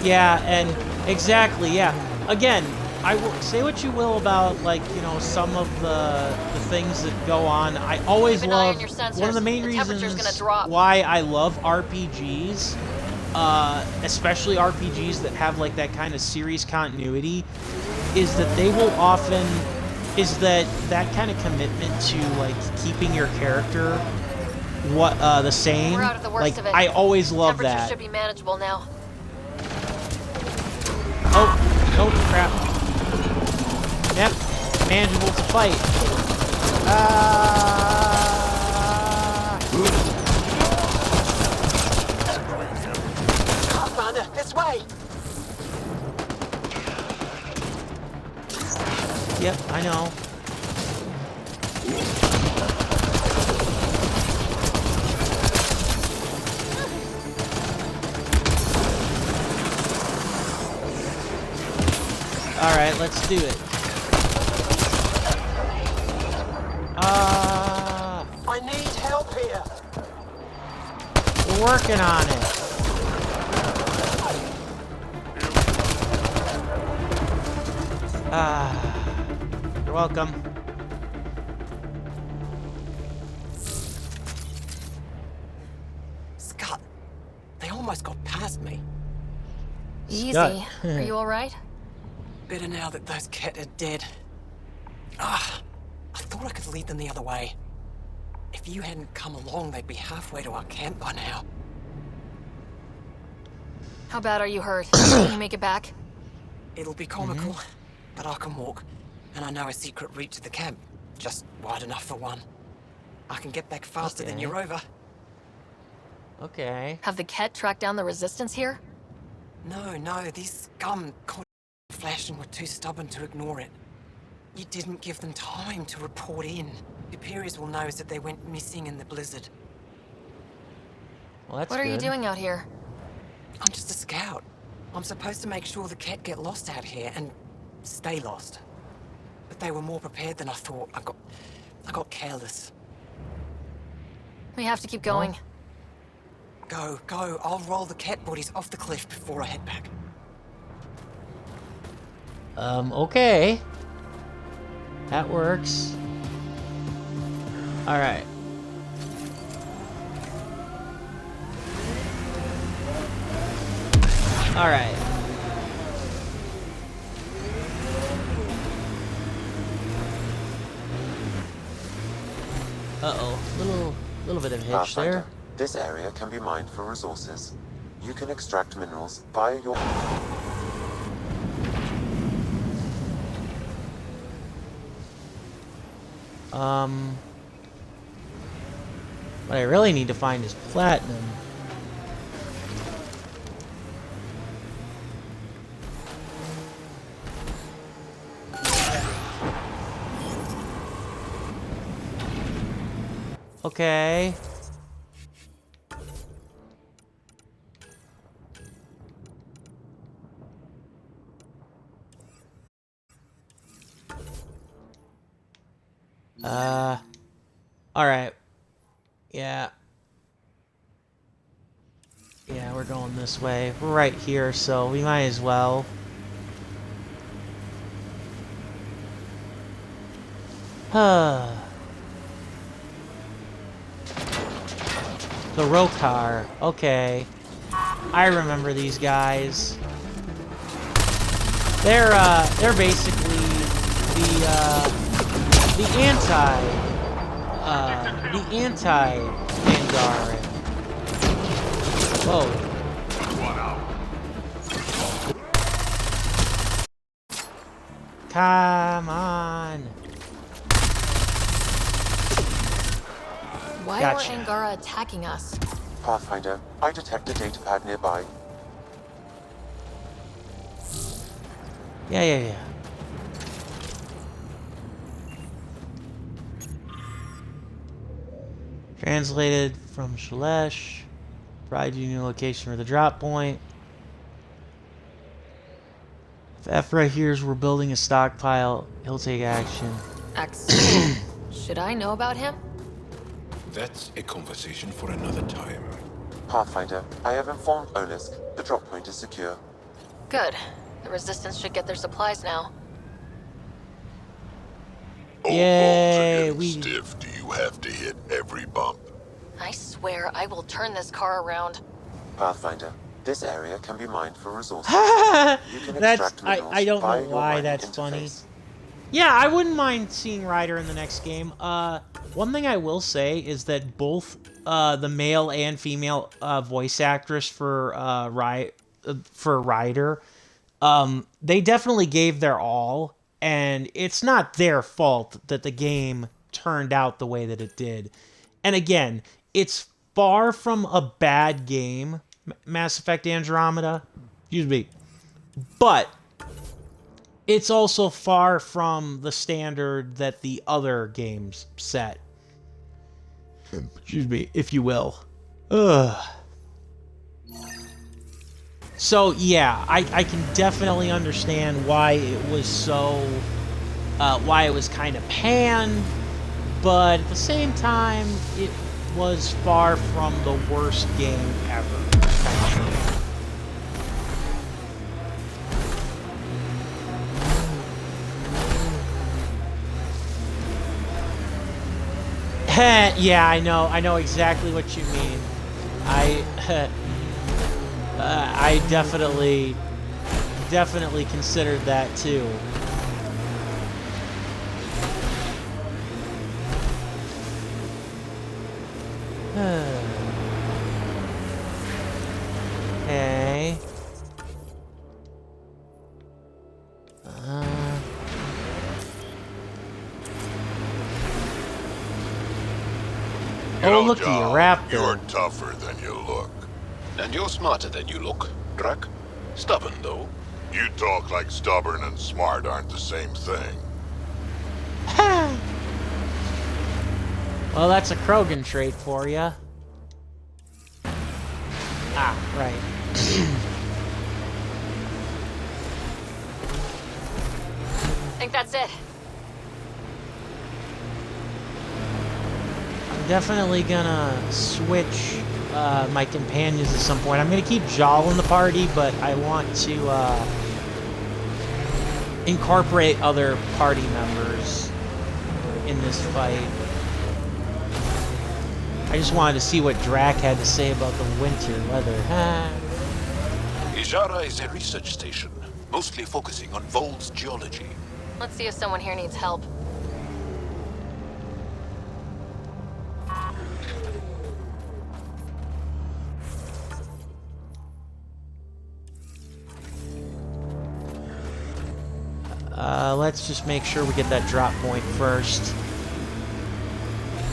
Yeah, and exactly, yeah. Again, I will say what you will about, like, you know, some of the things that go on. I always love, one of the main reasons why I love RPGs, especially RPGs that have like that kind of series continuity, is that they will often, that kind of commitment to like keeping your character the same. We're out of the worst like of it. I always love Temperature that. should be manageable now. Oh crap. Yep, manageable to fight. Yep, I know. Alright, let's do it. I need help here. We're working on it. You're welcome. Scott, they almost got past me. Easy. Scott. Are you alright? Better now that those Ket are dead. I thought I could lead them the other way. If you hadn't come along, they'd be halfway to our camp by now. How bad are you hurt? Can you make it back? It'll be comical, but I can walk. And I know a secret route to the camp. Just wide enough for one. I can get back faster than your rover. Okay. Have the Ket tracked down the resistance here? No, these scum caught Flash and were too stubborn to ignore it. You didn't give them time to report in. Superiors will know that they went missing in the blizzard. Well, that's What are you good. doing out here? I'm just a scout. I'm supposed to make sure the Ket get lost out here and stay lost. But they were more prepared than I thought. I got careless. We have to keep going. Go. I'll roll the Ket bodies off the cliff before I head back. Okay. That works. Alright. Alright. Uh-oh. Little bit of hitch Pathfinder, there. this area can be mined for resources. You can extract minerals via your... What I really need to find is platinum. Okay. Alright. Yeah. Yeah, we're going this way. We're right here, so we might as well. The Rokar. Okay. I remember these guys. They're basically the anti-Angara. Whoa. Come on. Why Gotcha. were Angara attacking us? Pathfinder, I detect a datapad nearby. Yeah. Translated from Shalesh. Provide you new location for the drop point. If Ephra hears we're building a stockpile, he'll take action. Excellent. Should I know about him? That's a conversation for another time. Pathfinder, I have informed Olisk. The drop point is secure. Good. The Resistance should get their supplies now. Yay, Stiff, do you have to hit every bump? I swear I will turn this car around. Pathfinder, this area can be mined for resources. You can That's extract minerals I don't via know your why mining that's interface. funny. Yeah, I wouldn't mind seeing Ryder in the next game. One thing I will say is that both the male and female voice actress for Ryder, they definitely gave their all, and it's not their fault that the game turned out the way that it did. And again, it's far from a bad game, Mass Effect Andromeda. Excuse me. But it's also far from the standard that the other games set. Excuse me, if you will. Ugh. So yeah, I can definitely understand why it was so, why it was kind of panned, but at the same time, it was far from the worst game ever. Yeah, I know exactly what you mean. I definitely considered that too. Okay. Oh, look at you, Raptor. You're tougher than you look. And you're smarter than you look, Drac. Stubborn, though. You talk like stubborn and smart aren't the same thing. Well, that's a Krogan trait for you. Ah, right. I think that's it. I'm definitely gonna switch my companions at some point. I'm gonna keep Jal in the party, but I want to incorporate other party members in this fight. I just wanted to see what Drac had to say about the winter weather. Ijara is a research station, mostly focusing on Vold's geology. Let's see if someone here needs help. Let's just make sure we get that drop point first.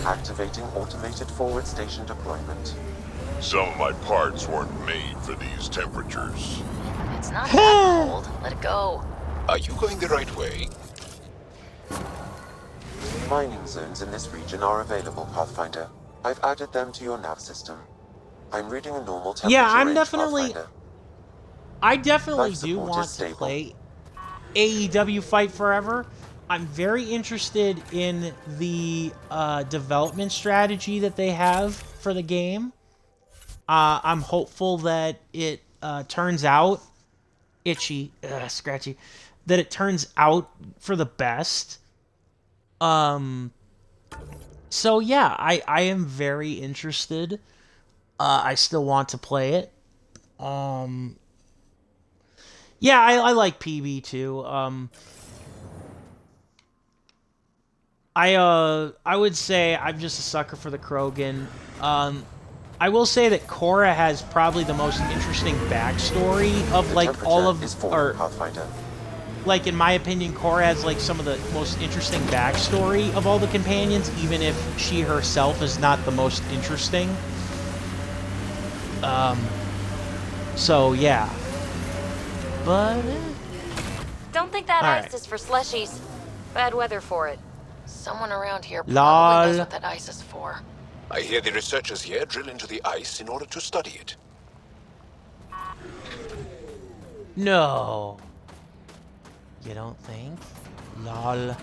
Activating automated forward station deployment. Some of my parts weren't made for these temperatures. It's not that cold. Let it go. Are you going the right way? Mining zones in this region are available, Pathfinder. I've added them to your nav system. I'm reading a normal temperature Yeah, I'm range, definitely... Pathfinder. I definitely Life do support want is to stable. play AEW Fight Forever. I'm very interested in the development strategy that they have for the game. I'm hopeful that it turns out scratchy, that it turns out for the best. So yeah, I am very interested. I still want to play it. Yeah, I like PB too. I would say I'm just a sucker for the Krogan. I will say that Korra has probably the most interesting backstory of like all of, or like in my opinion, Korra has like some of the most interesting backstory of all the companions, even if she herself is not the most interesting. So yeah, but Don't think that All ice right. is for slushies. Bad weather for it. Someone around here probably Lol. knows what that ice is for. I hear the researchers here drill into the ice in order to study it. No. You don't think? Lol.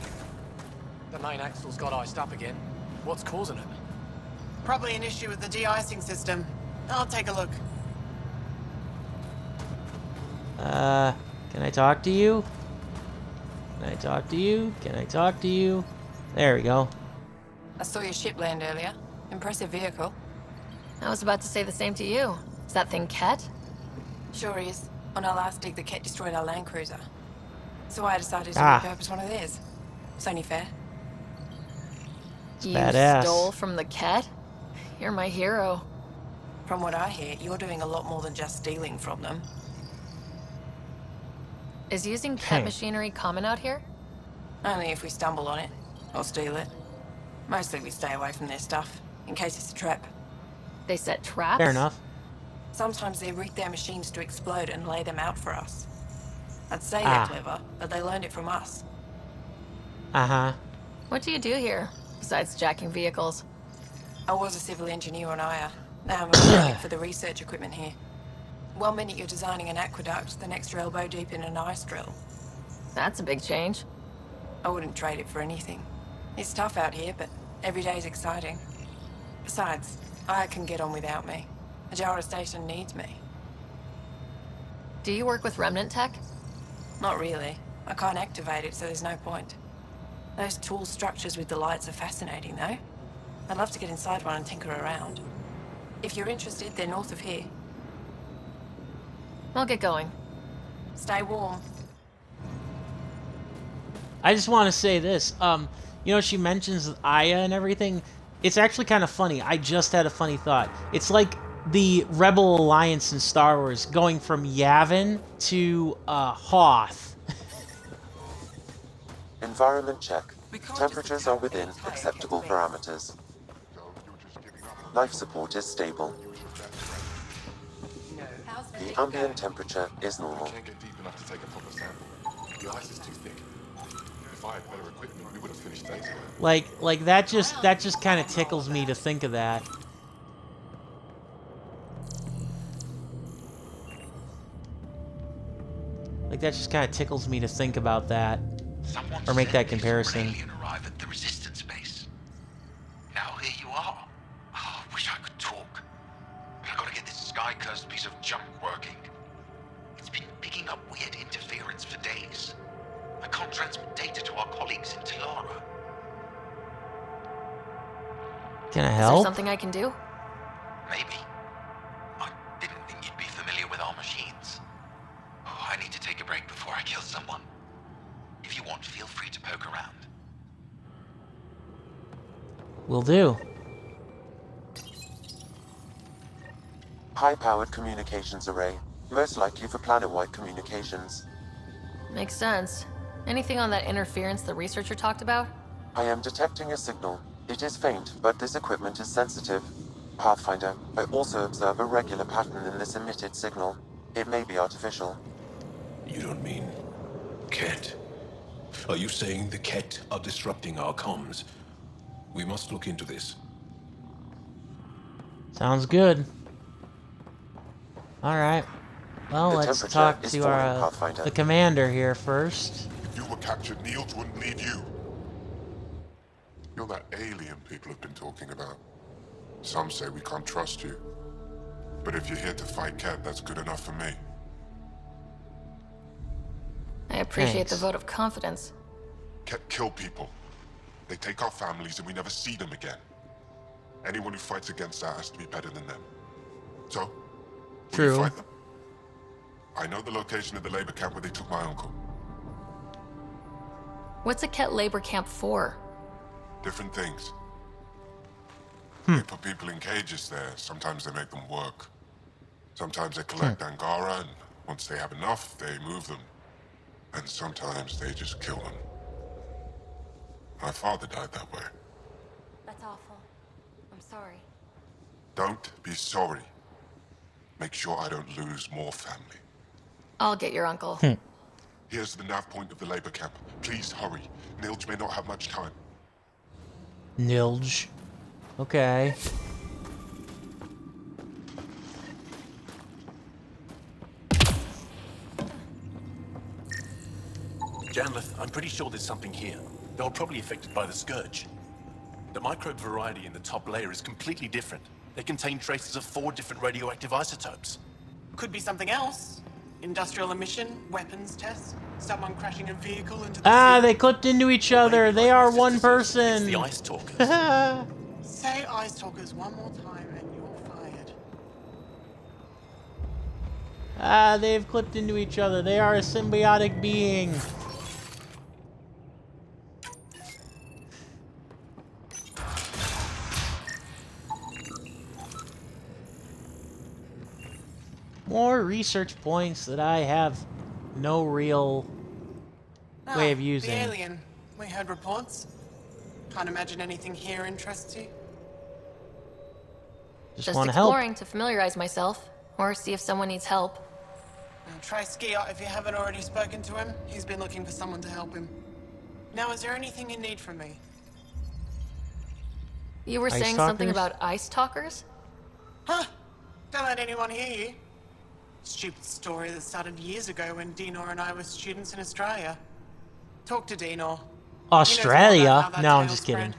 The main axle's got iced up again. What's causing it? Probably an issue with the de-icing system. I'll take a look. Can I talk to you? Can I talk to you? Can I talk to you? There we go. I saw your ship land earlier. Impressive vehicle. I was about to say the same to you. Is that thing Ket? Sure is. On our last dig, the Ket destroyed our land cruiser. So I decided to repurpose one of theirs. It's only fair. You badass. stole from the Ket? You're my hero. From what I hear, you're doing a lot more than just stealing from them. Is using Ket Hey. machinery common out here? Only if we stumble on it, or steal it. Mostly we stay away from their stuff, in case it's a trap. They set traps? Fair enough. Sometimes they rig their machines to explode and lay them out for us. I'd say they're clever, but they learned it from us. Uh-huh. What do you do here, besides jacking vehicles? I was a civil engineer on Aya. Now I'm a mechanic for the research equipment here. One minute you're designing an aqueduct, the next you're elbow deep in an ice drill. That's a big change. I wouldn't trade it for anything. It's tough out here, but every day's exciting. Besides, Aya can get on without me. Ajara Station needs me. Do you work with Remnant tech? Not really. I can't activate it, so there's no point. Those tool structures with the lights are fascinating, though. I'd love to get inside one and tinker around. If you're interested, they're north of here. I'll get going. Stay warm. I just want to say this. You know, she mentions Aya and everything. It's actually kind of funny. I just had a funny thought. It's like the Rebel Alliance in Star Wars going from Yavin to Hoth. Environment check. Temperatures are within acceptable parameters. Life support is stable. The ambient temperature is normal. Can't get deep enough to take a proper sample. The ice is too thick. If I had better equipment, we would have finished days ago. Like that just kind of tickles me to think of that. Like that just kind of tickles me to think about that, or make that comparison. Arrive at the resistance base. Now here you are. Oh, I wish I could talk. But I gotta get this sky-cursed piece of junk working. It's been picking up weird interference for days. I can't transmit data to our colleagues in Tilara. Can I Is help? there something I can do? Maybe. I didn't think you'd be familiar with our machines. Oh, I need to take a break before I kill someone. If you want, feel free to poke around. Will do. High-powered communications array. Most likely for planet-wide communications. Makes sense. Anything on that interference the researcher talked about? I am detecting a signal. It is faint, but this equipment is sensitive. Pathfinder, I also observe a regular pattern in this emitted signal. It may be artificial. You don't mean Ket? Are you saying the Ket are disrupting our comms? We must look into this. Sounds good. All right. Well, The let's temperature talk is to falling, our Pathfinder. the commander here first. If you were captured, Niels wouldn't leave you. You're that alien people have been talking about. Some say we can't trust you. But if you're here to fight Ket, that's good enough for me. I appreciate the Thanks. vote of confidence. Ket kill people. They take our families and we never see them again. Anyone who fights against that has to be better than them. So, will True. you fight them? I know the location of the labor camp where they took my uncle. What's a Ket labor camp for? Different things. They put people in cages there. Sometimes they make them work. Sometimes they collect Angara, and once they have enough, they move them. And sometimes they just kill them. My father died that way. That's awful. I'm sorry. Don't be sorry. Make sure I don't lose more family. I'll get your uncle. Here's the nav point of the labor camp. Please hurry. Nilj may not have much time. Nilj. Okay. Janlith, I'm pretty sure there's something here. They're probably affected by the scourge. The microbe variety in the top layer is completely different. They contain traces of 4 different radioactive isotopes. Could be something else. Industrial emission, weapons test, someone crashing a vehicle into the sea. They clipped into each other. They are one It's person. the Ice Talkers. Say Ice Talkers one more time and you're fired. They've clipped into each other. They are a symbiotic being. More research points that I have no real way of using. The alien. We heard reports. Can't imagine anything here interests you. Just Just want to help. exploring to familiarize myself, or see if someone needs help. Try Skiot if you haven't already spoken to him. He's been looking for someone to help him. Now, is there anything you need from me? You were Ice saying something talkers? about ice talkers? Huh? Don't let anyone hear you. Stupid story that started years ago when Dinor and I were students in Australia. Talk to Dinor. Australia? No, I'm just kidding.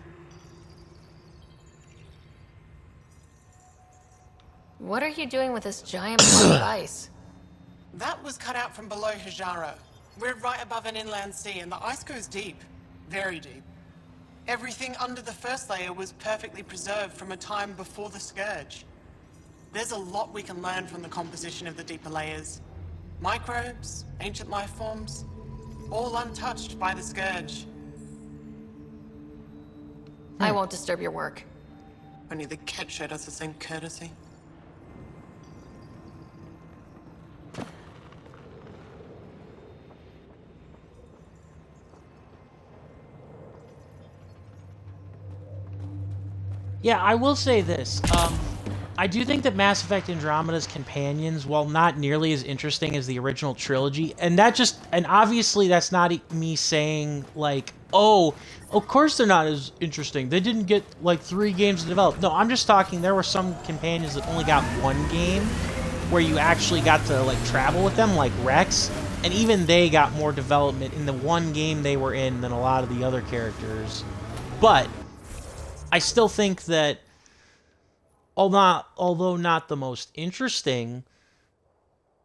What are you doing with this giant block of ice? That was cut out from below Hijaro. We're right above an inland sea, and the ice goes deep. Very deep. Everything under the first layer was perfectly preserved from a time before the Scourge. There's a lot we can learn from the composition of the deeper layers. Microbes, ancient life forms, all untouched by the Scourge. I won't disturb your work. Only the cat showed us the same courtesy. Yeah, I will say this. I do think that Mass Effect Andromeda's companions, while not nearly as interesting as the original trilogy, and obviously that's not me saying, like, oh, of course they're not as interesting. They didn't get, like, 3 games to develop. No, I'm just talking, there were some companions that only got 1 game, where you actually got to, like, travel with them, like Rex, and even they got more development in the 1 game they were in than a lot of the other characters. But I still think that, although not the most interesting,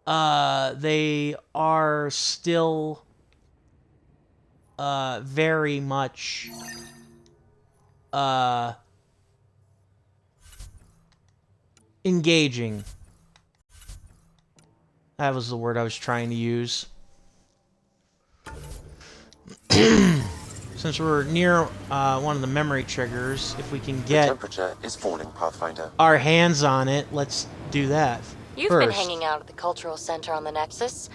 they are still very much engaging. That was the word I was trying to use. Since we're near one of the memory triggers, if we can get The temperature is falling, Pathfinder. our hands on it, let's do that. You've first. been hanging out at the Cultural Center on the Nexus.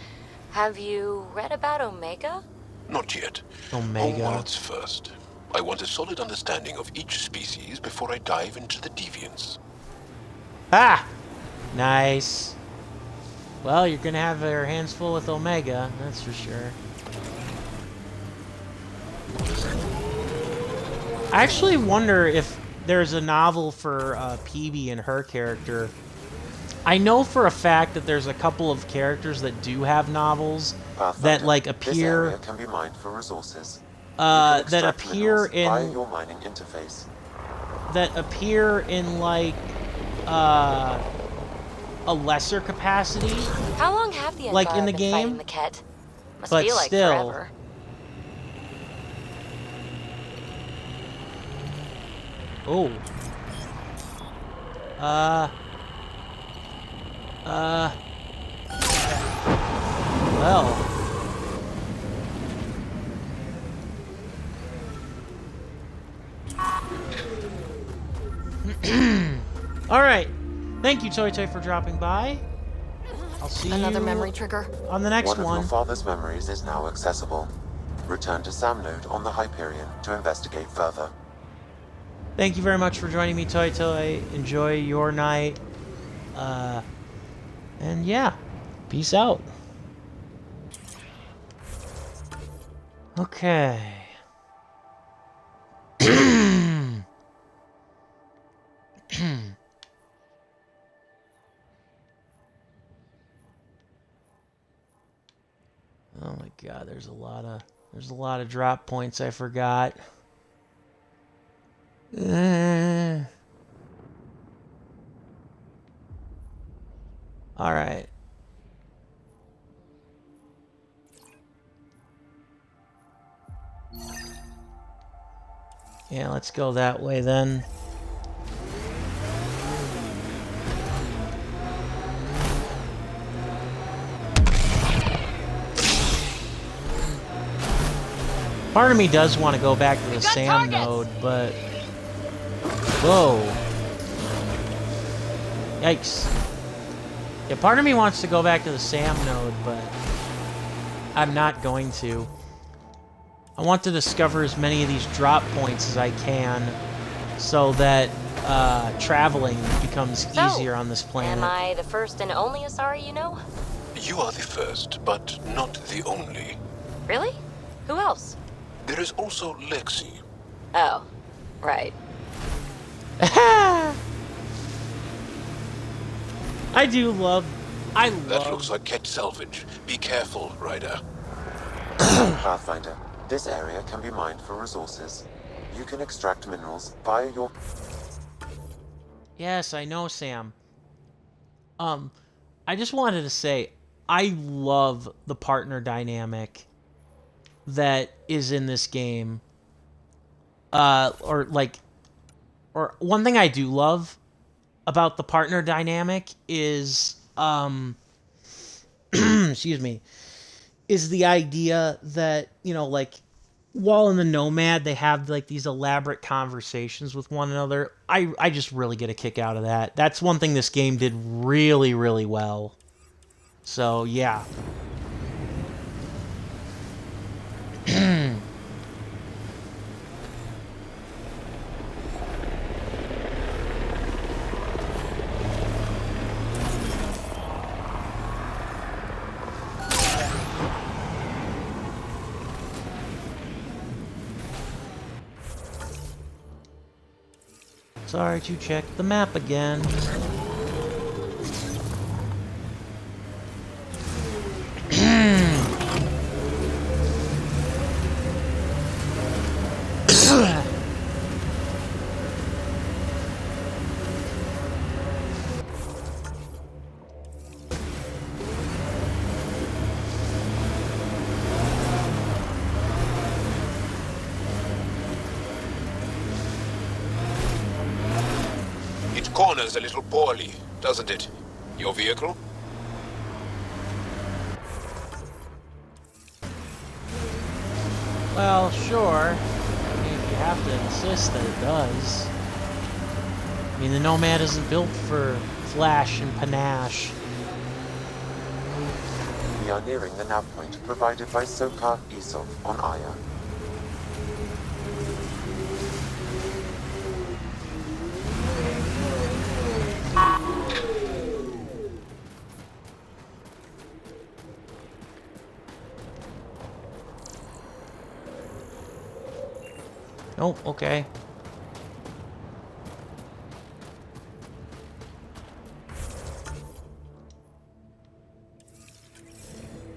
Have you read about Omega? Not yet. Omega. Homeworlds first. I want a solid understanding of each species before I dive into the deviants. Ah! Nice. Well, you're gonna have your hands full with Omega, that's for sure. I actually wonder if there's a novel for Peebee and her character. I know for a fact that there's a couple of characters that do have novels that like This appear area can be mined for resources. that appear via in your mining interface. like a lesser capacity. How long have the Like Angara in the been game? fighting the Ket? Must But feel like still. forever. Oh. Well. Alright. Thank you, Toy Toy, for dropping by. I'll see Another you memory trigger. on the next One of one. your father's memories is now accessible. Return to Sam Node on the Hyperion to investigate further. Thank you very much for joining me, Toy Toy. Enjoy your night. And yeah, peace out. Okay. Oh my god, there's a lot of drop points I forgot. All right. Yeah, let's go that way then. Part of me does want to go back to the Sam node, but... Whoa. Yikes. Yeah, part of me wants to go back to the Sam node, but... I'm not going to. I want to discover as many of these drop points as I can, so that traveling becomes easier on this planet. Am I the first and only Asari you know? You are the first, but not the only. Really? Who else? There is also Lexi. Oh, right. I do love... That looks like Ket salvage. Be careful, Ryder. Pathfinder, this area can be mined for resources. You can extract minerals via your... Yes, I know, Sam. I just wanted to say, I love the partner dynamic that is in this game. Or one thing I do love about the partner dynamic is, excuse me, is the idea that, you know, like, while in the Nomad, they have, like, these elaborate conversations with one another. I just really get a kick out of that. That's one thing this game did really, really well. So, yeah. Sorry to check the map again. Corners a little poorly, doesn't it? Your vehicle? Well, sure. I mean, if you have to insist that it does. I mean, the Nomad isn't built for flash and panache. We are nearing the nav point provided by Sokar Isov on Aya. Oh, okay.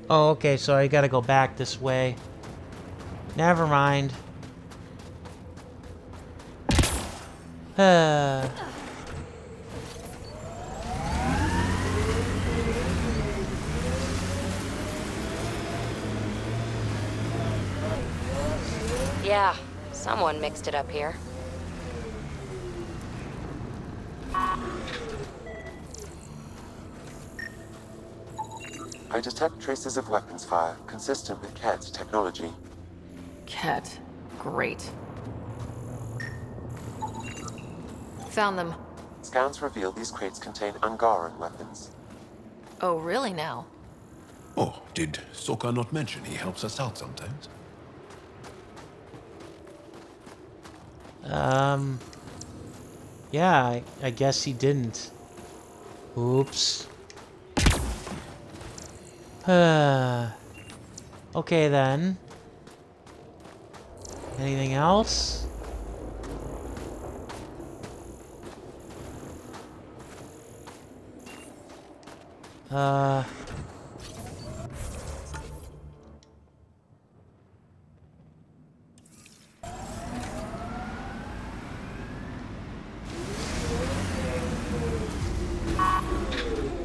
Oh, okay, so I gotta go back this way. Never mind. Yeah, someone mixed it up here. I detect traces of weapons fire consistent with Ket's technology. Ket. Great. Found them. Scans reveal these crates contain Angaran weapons. Oh, really now? Oh, did Sokka not mention he helps us out sometimes? Yeah, I guess he didn't. Oops. Okay then. Anything else?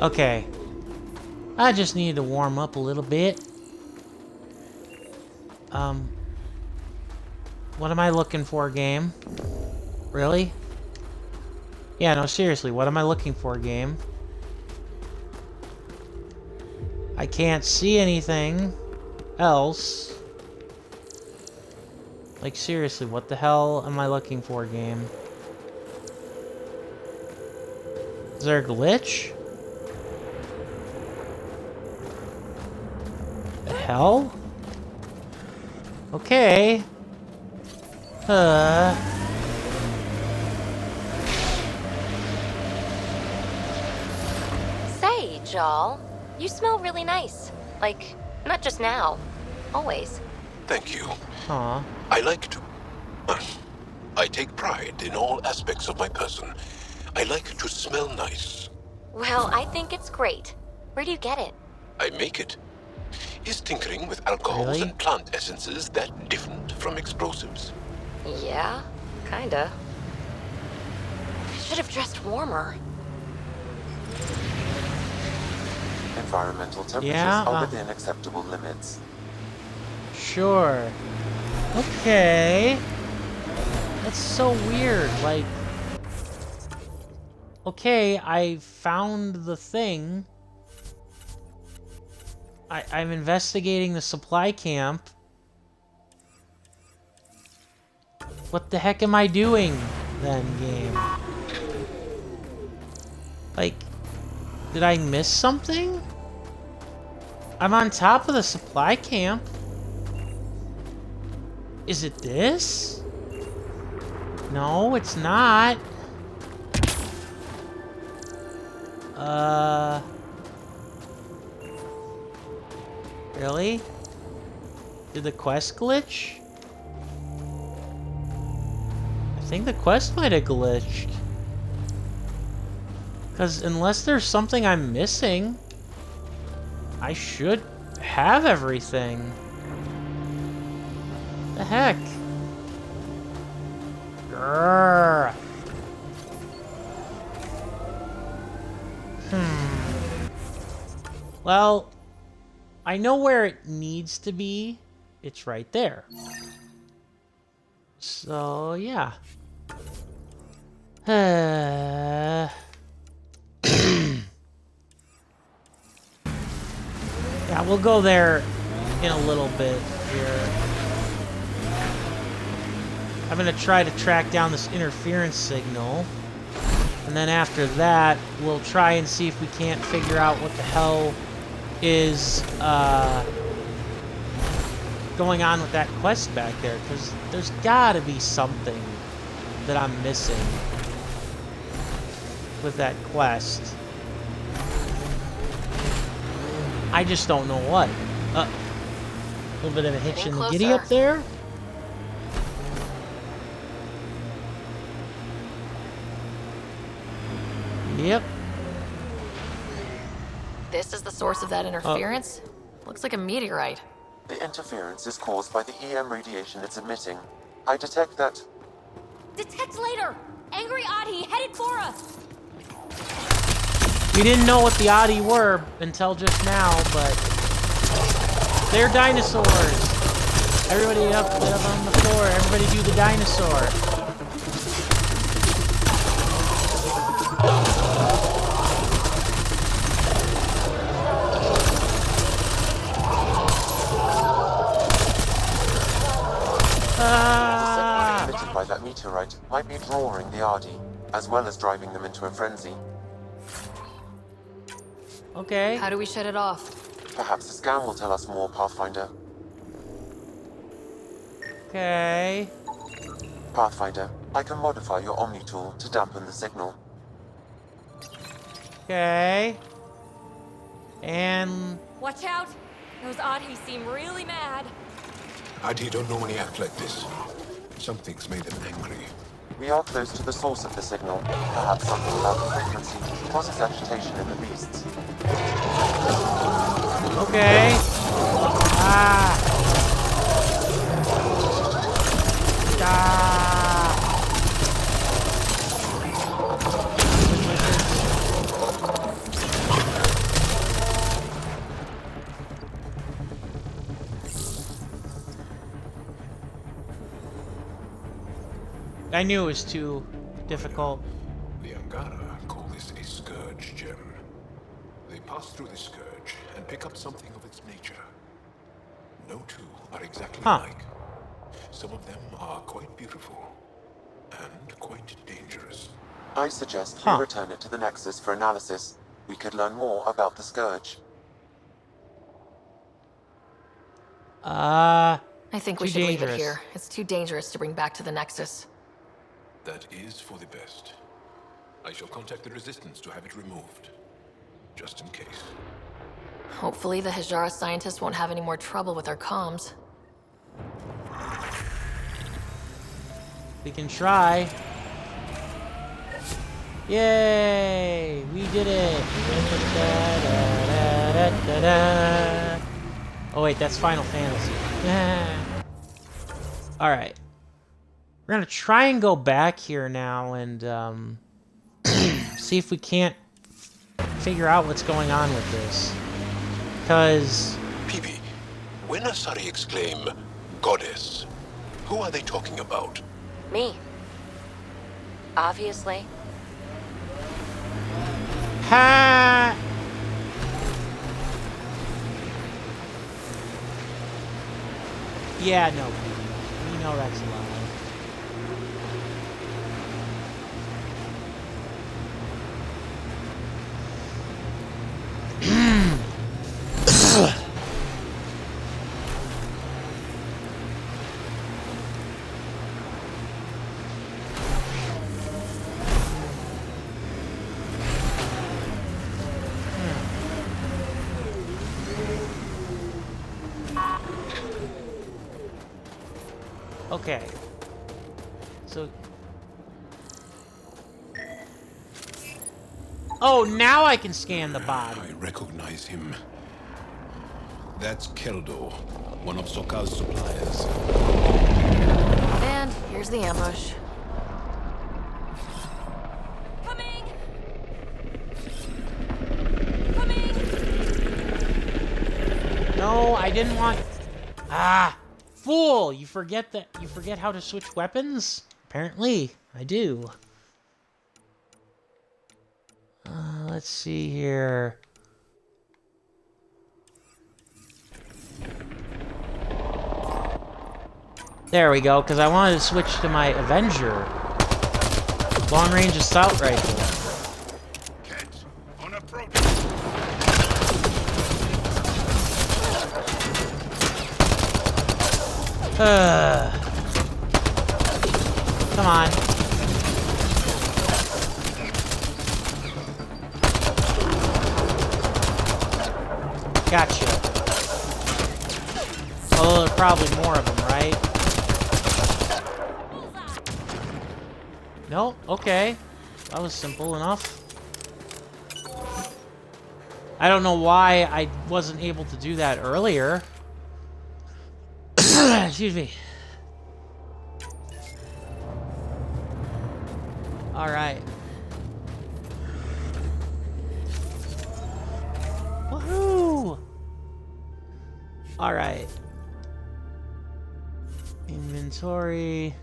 Okay. I just needed to warm up a little bit. What am I looking for, game? Really? Yeah, no, seriously, what am I looking for, game? I can't see anything else. Like, seriously, what the hell am I looking for, game? Is there a glitch? The hell? Okay. Say, Jarl, You smell really nice. Like, not just now. Always. Thank you. Aw. I like to... I take pride in all aspects of my person. I like to smell nice. Well, I think it's great. Where do you get it? I make it. Is tinkering with alcohols Really? and plant essences that different from explosives? Yeah, kinda. I should have dressed warmer. Environmental temperatures Yeah, are within acceptable limits. Sure. Okay. That's so weird. Like, okay, I found the thing. I'm investigating the supply camp. What the heck am I doing then, game? Like, did I miss something? I'm on top of the supply camp. Is it this? No, it's not. Really? Did the quest glitch? I think the quest might have glitched. Because unless there's something I'm missing, I should have everything. The heck? Grrr. Well, I know where it needs to be. It's right there. So, yeah. Yeah, we'll go there in a little bit here. I'm gonna try to track down this interference signal. And then after that, we'll try and see if we can't figure out what the hell is going on with that quest back there. Because there's gotta be something that I'm missing with that quest. I just don't know what. A little bit of a hitch in the giddy up there. Yep. This is the source of that interference? Looks like a meteorite. The interference is caused by the EM radiation it's emitting. I detect that... Detect later! Angry Adi headed for us! We didn't know what the Adi were until just now, but... they're dinosaurs! Everybody up on the floor, everybody do the dinosaur. emitted by that meteorite might be drawing the Ardi, as well as driving them into a frenzy. Okay. How do we shut it off? Perhaps the scan will tell us more, Pathfinder. Okay. Pathfinder, I can modify your Omni tool to dampen the signal. Okay. And... Watch out! Those Adis seem really mad. Adi don't normally act like this. Something's made them angry. We are close to the source of the signal. Perhaps something about the frequency causes agitation in the beasts. Okay. Ah. I knew it was too difficult. The Angara call this a scourge gem. They pass through the scourge and pick up something of its nature. No two are exactly alike. Some of them are quite beautiful and quite dangerous. I suggest we return it to the Nexus for analysis. We could learn more about the scourge. I think we should leave it here. It's too dangerous to bring back to the Nexus. That is for the best. I shall contact the Resistance to have it removed. Just in case. Hopefully the Hajara scientists won't have any more trouble with our comms. We can try. Yay! We did it! Oh wait, that's Final Fantasy. Alright. We're gonna try and go back here now and see if we can't figure out what's going on with this. Because... Peepee, when Asari exclaim, Goddess, who are they talking about? Me. Obviously. Ha! Yeah, no, we know that's a lie. Okay. So... Oh, now I can scan the body. I recognize him. That's Keldo, one of Sokal's suppliers. And here's the ambush. Coming! Coming! No, I didn't want... Ah! Fool! You forget how to switch weapons? Apparently, I do. Let's see here. There we go, because I wanted to switch to my Avenger. Long-range assault rifle. Cat, on approach. Come on. Gotcha. Oh, there are probably more of them, right? No? Okay. That was simple enough. I don't know why I wasn't able to do that earlier. Excuse me. Alright. Woohoo! Alright. Inventory.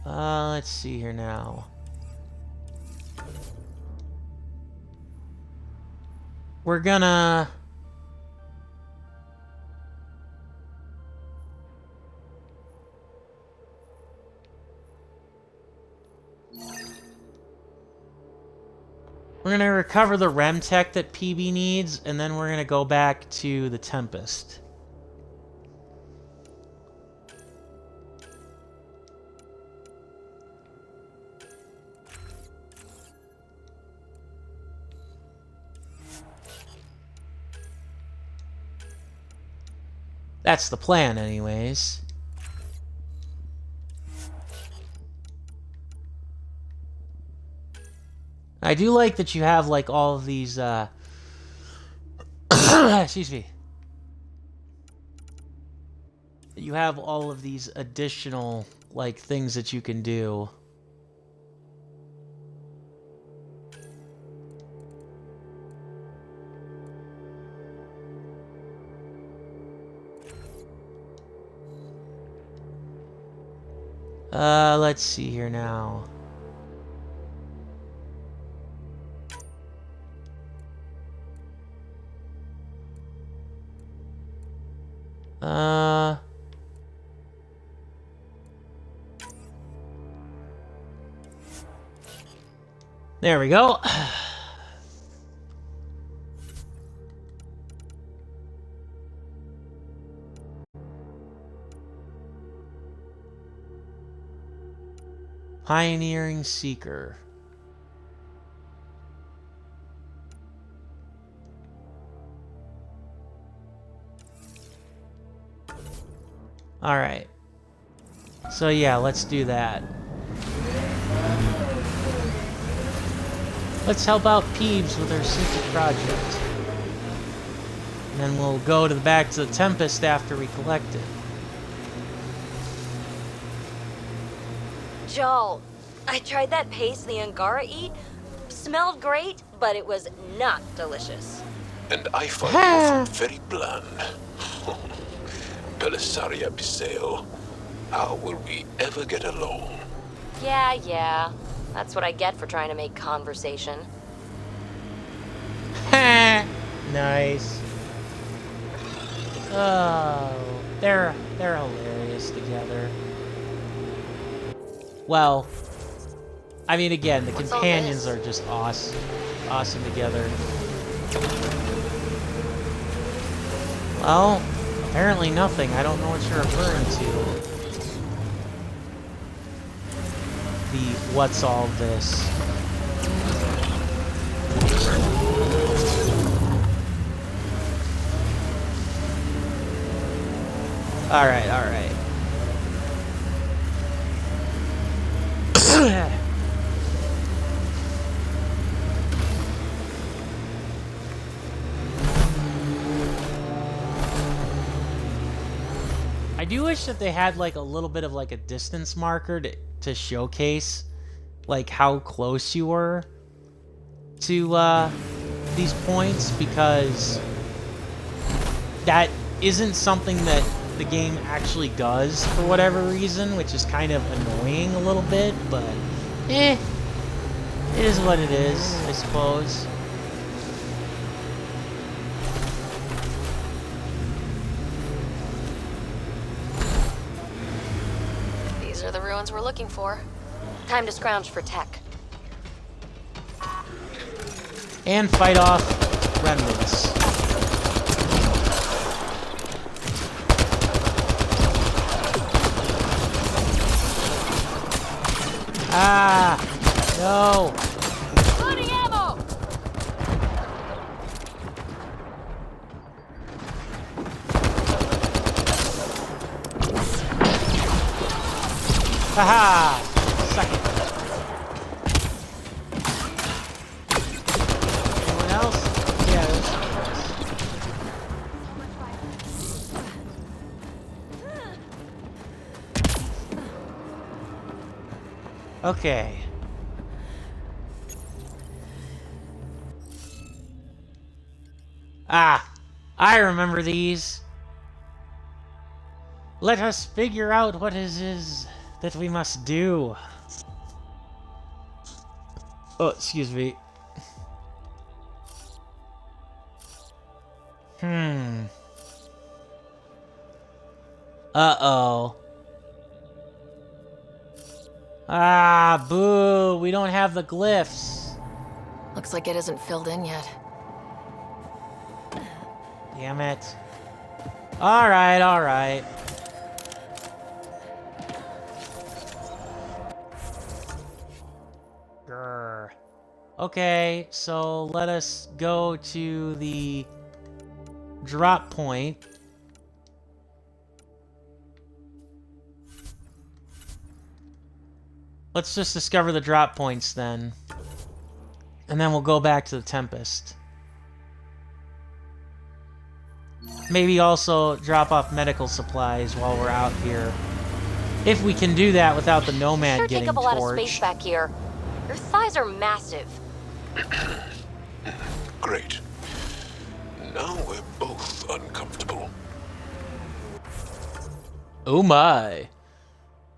Let's see here now. We're gonna... We're gonna recover the REM tech that PB needs, and then we're gonna go back to the Tempest. That's the plan, anyways. I do like that you have, like, all of these, excuse me. You have all of these additional, like, things that you can do. Let's see here now. There we go. Pioneering Seeker. Alright. So yeah, let's do that. Let's help out Peebs with our secret project. And then we'll go back to the Tempest after we collect it. Joel, I tried that paste the Angara eat. Smelled great, but it was not delicious. And I find your food very bland. Belisaria Biseo, how will we ever get along? Yeah. That's what I get for trying to make conversation. Nice. Oh, they're hilarious together. Well, I mean, again, the companions are just awesome together. Well, apparently nothing. I don't know what you're referring to. What's all this? Alright. I do wish that they had like a little bit of like a distance marker to showcase like how close you were to these points, because that isn't something that the game actually does for whatever reason, which is kind of annoying a little bit, but it is what it is, I suppose. These are the ruins we're looking for. Time to scrounge for tech. And fight off remnants. Ah! No! Loading ammo! Haha! Suck it. Anyone else? Yeah, there's someone else. Okay. Ah! I remember these. Let us figure out what it is that we must do. Oh, excuse me. Uh-oh. Ah, boo. We don't have the glyphs. Looks like it isn't filled in yet. Damn it. Alright. Grr. Okay, so let us go to the drop point. Let's just discover the drop points then. And then we'll go back to the Tempest. Maybe also drop off medical supplies while we're out here. If we can do that without the Nomad getting torched. Take up a lot of space back here. Your thighs are massive. Great. Now we're both uncomfortable. Oh my.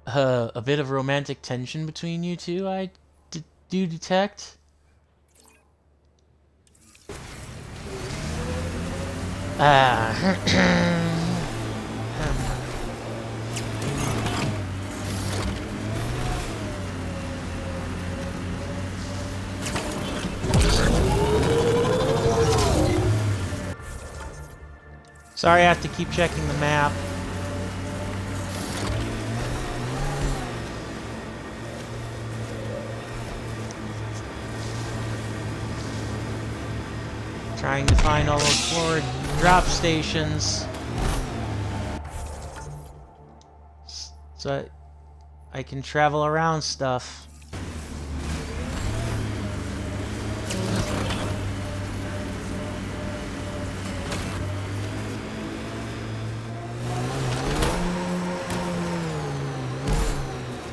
A bit of romantic tension between you two, I do detect. Sorry, I have to keep checking the map. trying to find all those forward drop stations. So I can travel around stuff.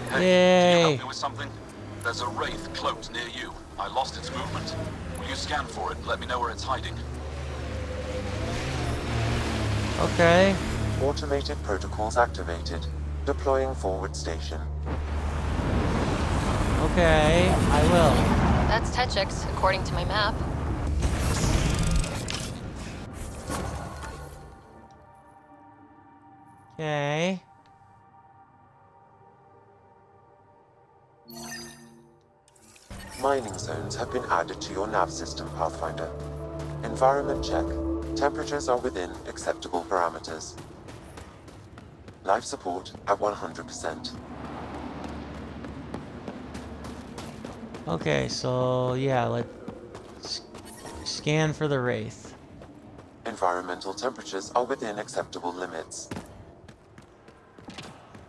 Hey, Yay. can you help me with something? There's a wraith cloaked near you. I lost its movement. Will you scan for it and let me know where it's hiding? Okay. Automated protocols activated. Deploying forward station. Okay, I will. That's Techix, according to my map. Okay. Mining zones have been added to your nav system, Pathfinder. Environment check. Temperatures are within acceptable parameters. Life support at 100%. Okay, so yeah, let's scan for the wraith. Environmental temperatures are within acceptable limits.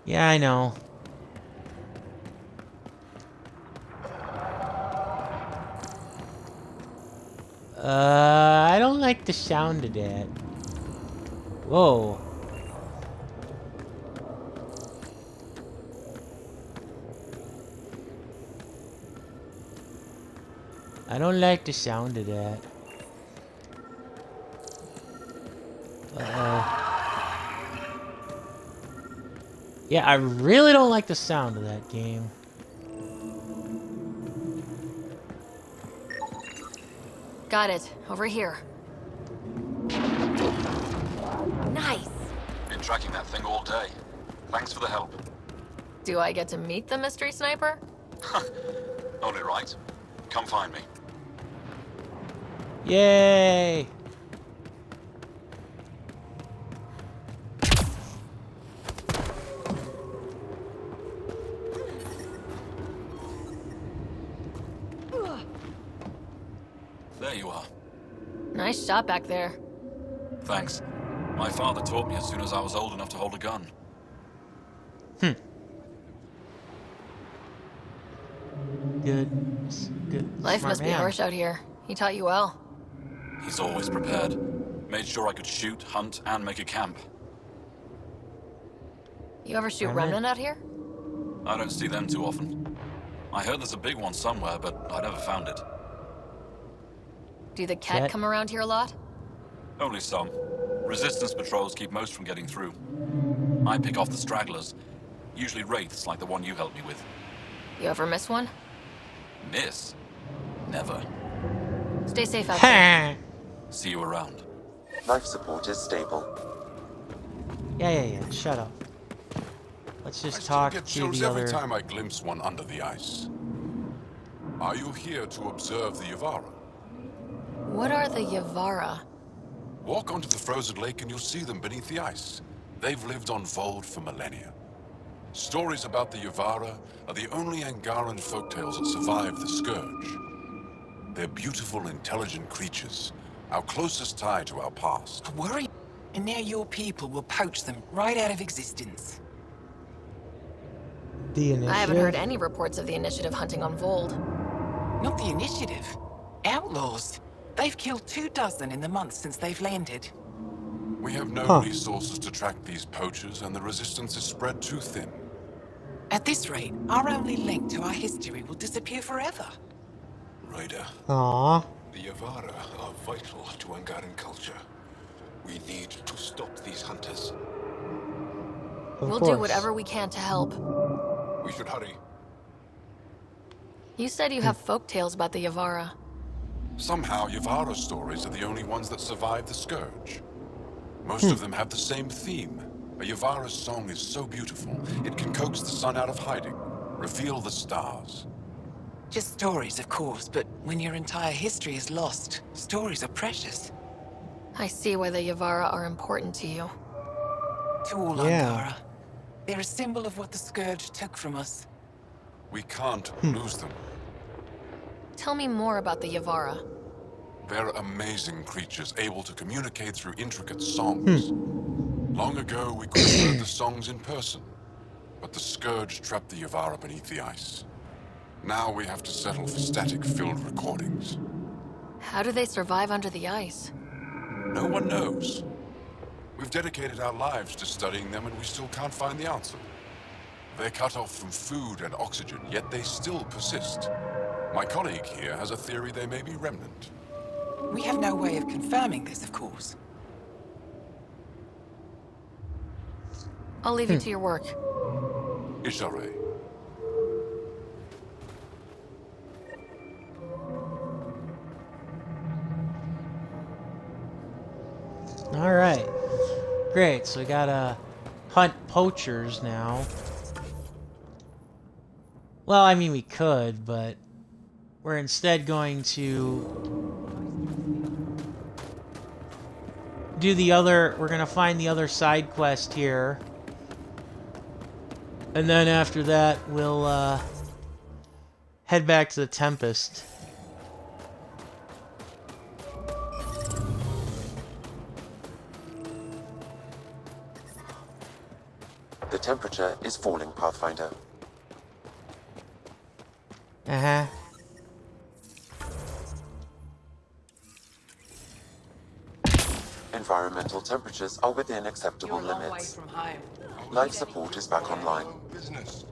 Yeah, I know. I don't like the sound of that. Whoa. I don't like the sound of that. Uh-oh. Yeah, I really don't like the sound of that game. Got it. Over here. Nice. Been tracking that thing all day. Thanks for the help. Do I get to meet the mystery sniper? Only right. Come find me. Yay! There you are. Nice shot back there. Thanks. My father taught me as soon as I was old enough to hold a gun. Good. Life Smart must be man. harsh out here. He taught you well. He's always prepared. Made sure I could shoot, hunt, and make a camp. You ever shoot Remnant? Remnant out here? I don't see them too often. I heard there's a big one somewhere, but I never found it. Do the Ket come around here a lot? Only some. Resistance patrols keep most from getting through. I pick off the stragglers. Usually wraiths like the one you helped me with. You ever miss one? Miss? Never. Stay safe out there. See you around. Life support is stable. Yeah. Shut up. Let's just I still talk get to chills the every other. time I glimpse one under the ice. Are you here to observe the Yavara? What are the Yavara? Walk onto the frozen lake and you'll see them beneath the ice. They've lived on Vold for millennia. Stories about the Yavara are the only Angaran folktales that survive the Scourge. They're beautiful, intelligent creatures, our closest tie to our past. I worry. And now your people will poach them right out of existence. The initiative. I haven't heard any reports of the initiative hunting on Vold. Not the initiative. Outlaws. They've killed 24 in the months since they've landed. We have no resources to track these poachers, and the resistance is spread too thin. At this rate, our only link to our history will disappear forever. Ryder, Aww. the Yavara are vital to Angaran culture. We need to stop these hunters. We'll do whatever we can to help. We should hurry. You said you have folk tales about the Yavara. Somehow, Yavara stories are the only ones that survive the Scourge. Most of them have the same theme. A Yavara's song is so beautiful, it can coax the sun out of hiding, reveal the stars. Just stories, of course, but when your entire history is lost, stories are precious. I see why the Yavara are important to you. To all Angara. They're a symbol of what the Scourge took from us. We can't lose them. Tell me more about the Yavara. They're amazing creatures, able to communicate through intricate songs. Long ago, we could have heard the songs in person, but the Scourge trapped the Yavara beneath the ice. Now we have to settle for static-filled recordings. How do they survive under the ice? No one knows. We've dedicated our lives to studying them, and we still can't find the answer. They're cut off from food and oxygen, yet they still persist. My colleague here has a theory they may be remnant. We have no way of confirming this, of course. I'll leave you to your work. Ishare. Alright. Great, so we gotta hunt poachers now. Well, I mean, we could, but we're instead going to do the other... We're gonna find the other side quest here. And then after that, we'll head back to the Tempest. The temperature is falling, Pathfinder. Uh-huh. Environmental temperatures are within acceptable limits. Life support is back online. Business.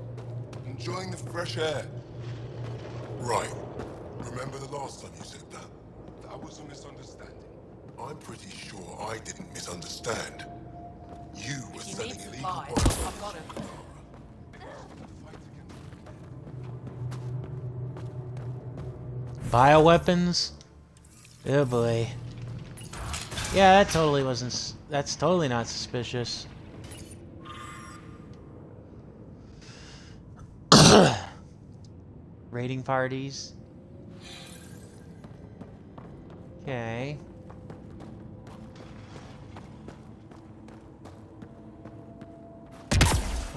Enjoying the fresh air. Right. Remember the last time you said that? That was a misunderstanding. I'm pretty sure I didn't misunderstand. You were selling illegal I've got him. Bioweapons? Oh boy. Yeah, that totally wasn't... That's totally not suspicious. Raiding parties. Okay.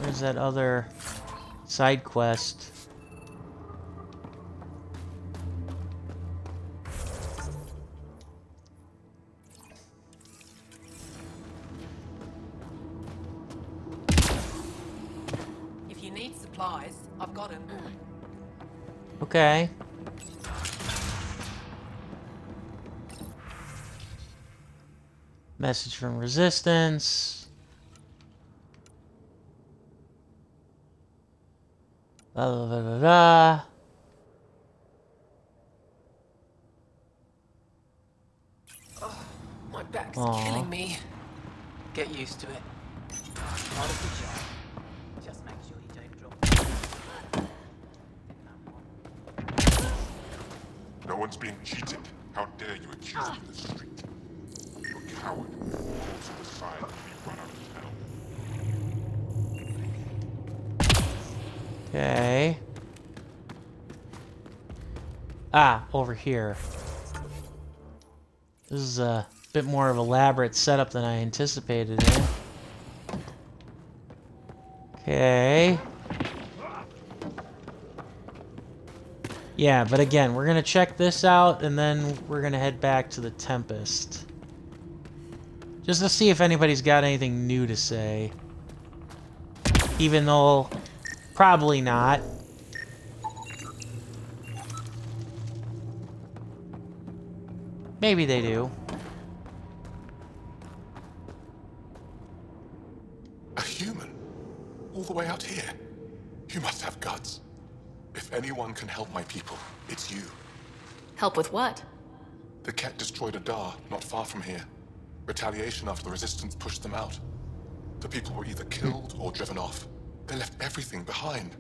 Where's that other side quest? If you need supplies, I've got them. Okay. Message from Resistance. Blah, blah, blah, blah, blah. Oh, my back's Aw. killing me. Get used to it. Part of the job. Just make sure you don't drop. No one's being cheated. How dare you accuse me of the street? You're a coward. Fall to the side and be run out of town. Okay. Ah, over here. This is a bit more of an elaborate setup than I anticipated, eh? Okay. Yeah, but again, we're gonna check this out, and then we're gonna head back to the Tempest. Just to see if anybody's got anything new to say. Even though... probably not. Maybe they do. A human? All the way out here? You must have guts. If anyone can help my people, it's you. Help with what? The Ket destroyed a Dar not far from here. Retaliation after the Resistance pushed them out. The people were either killed or driven off. They left everything behind.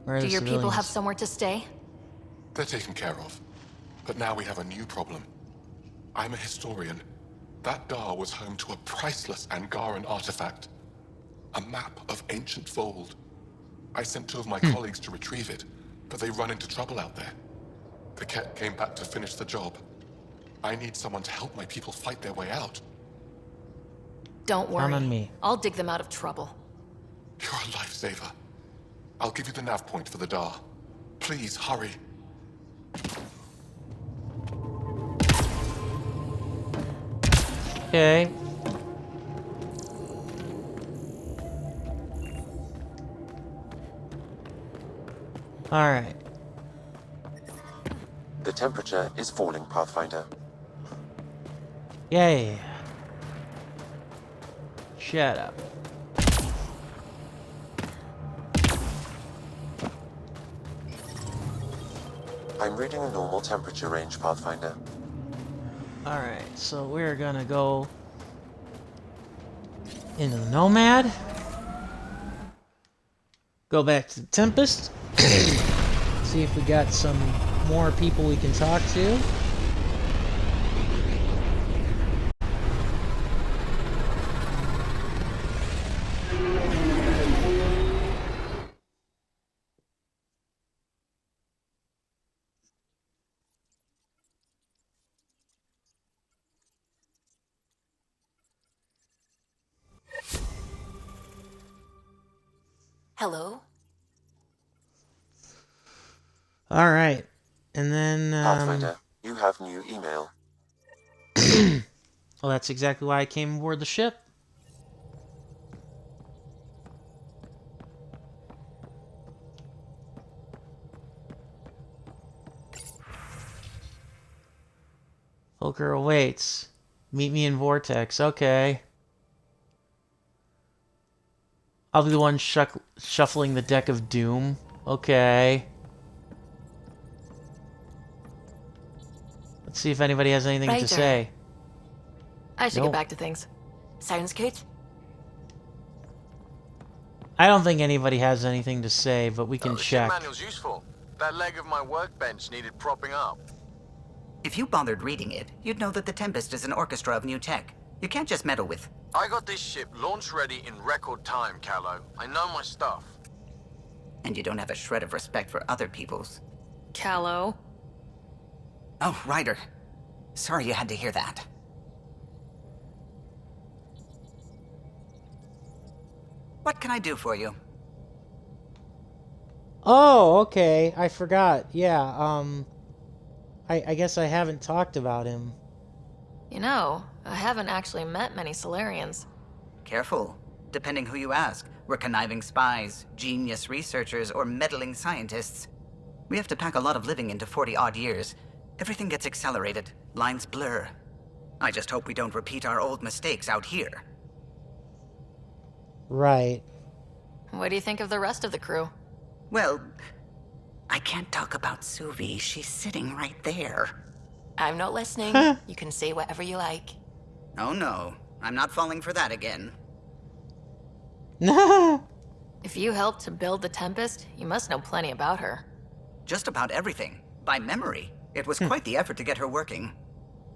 Where are Do the your people civilians? have somewhere to stay? They're taken care of. But now we have a new problem. I'm a historian. That Dar was home to a priceless Angaran artifact. A map of ancient Fold. I sent 2 of my colleagues to retrieve it, but they run into trouble out there. The Ket came back to finish the job. I need someone to help my people fight their way out. Don't worry. Count on me. I'll dig them out of trouble. You're a lifesaver. I'll give you the nav point for the Dar. Please, hurry. Okay. Alright. The temperature is falling, Pathfinder. Yay. Shut up. I'm reading a normal temperature range, Pathfinder. Alright, so we're gonna go into the Nomad. Go back to the Tempest. See if we got some more people we can talk to. Hello? Alright. And then, Pathfinder, you have new email. well, that's exactly why I came aboard the ship. Volker awaits. Meet me in Vortex. Okay. I'll be the one shuffling the deck of doom. Okay. Let's see if anybody has anything to say. I should get back to things. Sounds good. I don't think anybody has anything to say, but we can The ship check. manual's useful. That leg of my workbench needed propping up. If you bothered reading it, you'd know that the Tempest is an orchestra of new tech. You can't just meddle with. I got this ship launch ready in record time, Callow. I know my stuff. And you don't have a shred of respect for other people's. Callow. Oh, Ryder. Sorry you had to hear that. What can I do for you? Oh, okay. I forgot. Yeah, I guess I haven't talked about him. You know, I haven't actually met many Solarians. Careful. Depending who you ask, we're conniving spies, genius researchers, or meddling scientists. We have to pack a lot of living into 40-odd years. Everything gets accelerated. Lines blur. I just hope we don't repeat our old mistakes out here. Right. What do you think of the rest of the crew? Well, I can't talk about Suvi. She's sitting right there. I'm not listening. You can say whatever you like. Oh no, I'm not falling for that again. If you helped to build the Tempest, you must know plenty about her. Just about everything. By memory. It was quite the effort to get her working.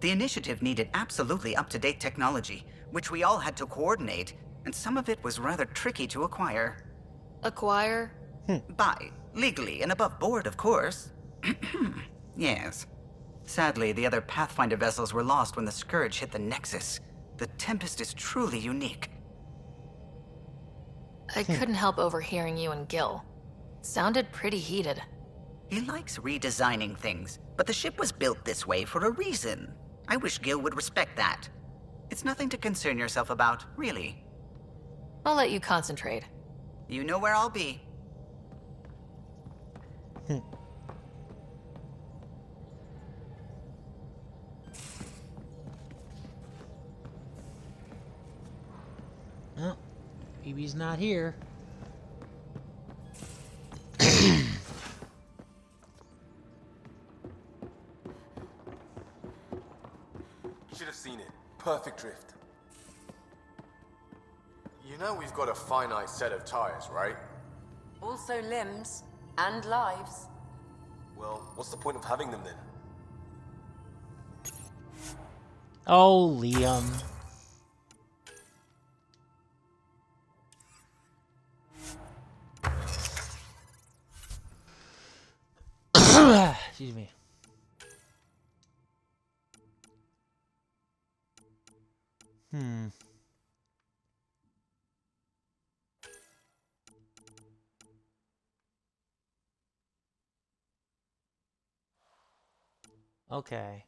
The initiative needed absolutely up-to-date technology, which we all had to coordinate, and some of it was rather tricky to acquire. Acquire? Buy. Legally and above board, of course. Yes. Sadly, the other Pathfinder vessels were lost when the Scourge hit the Nexus. The Tempest is truly unique. I couldn't help overhearing you and Gil. Sounded pretty heated. He likes redesigning things, but the ship was built this way for a reason. I wish Gil would respect that. It's nothing to concern yourself about, really. I'll let you concentrate. You know where I'll be. Well, BB's not here. Should have seen it. Perfect drift. You know we've got a finite set of tires, right? Also limbs and lives. Well, what's the point of having them then? Oh, Liam. Excuse me. Okay.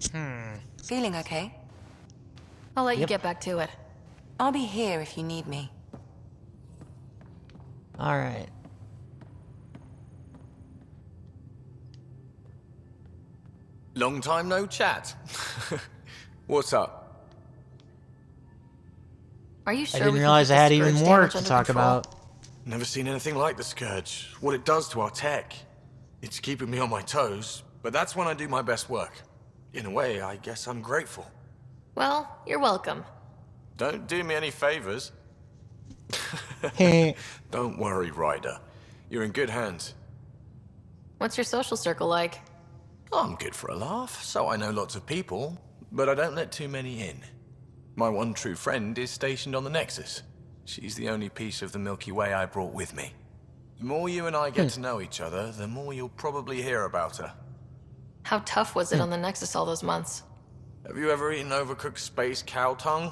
Feeling okay? I'll let you Yep. get back to it. I'll be here if you need me. All right. Long time no chat. What's up? Are you I sure didn't we realize I can had keep the even Scourge more damage to under talk control? about. Never seen anything like the Scourge. What it does to our tech. It's keeping me on my toes, but that's when I do my best work. In a way, I guess I'm grateful. Well, you're welcome. Don't do me any favors. Don't worry, Ryder. You're in good hands. What's your social circle like? I'm good for a laugh, so I know lots of people, but I don't let too many in. My one true friend is stationed on the Nexus. She's the only piece of the Milky Way I brought with me. The more you and I get to know each other, the more you'll probably hear about her. How tough was it on the Nexus all those months? Have you ever eaten overcooked space cow tongue?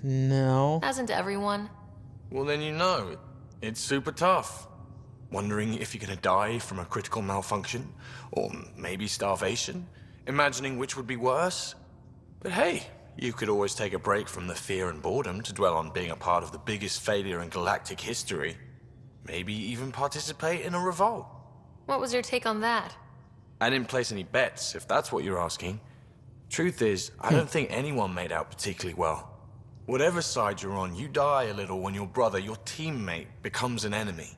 No. Hasn't everyone? Well, then you know. It's super tough. Wondering if you're gonna die from a critical malfunction, or maybe starvation. Imagining which would be worse. But hey, you could always take a break from the fear and boredom to dwell on being a part of the biggest failure in galactic history. Maybe even participate in a revolt. What was your take on that? I didn't place any bets, if that's what you're asking. Truth is, I don't think anyone made out particularly well. Whatever side you're on, you die a little when your brother, your teammate, becomes an enemy.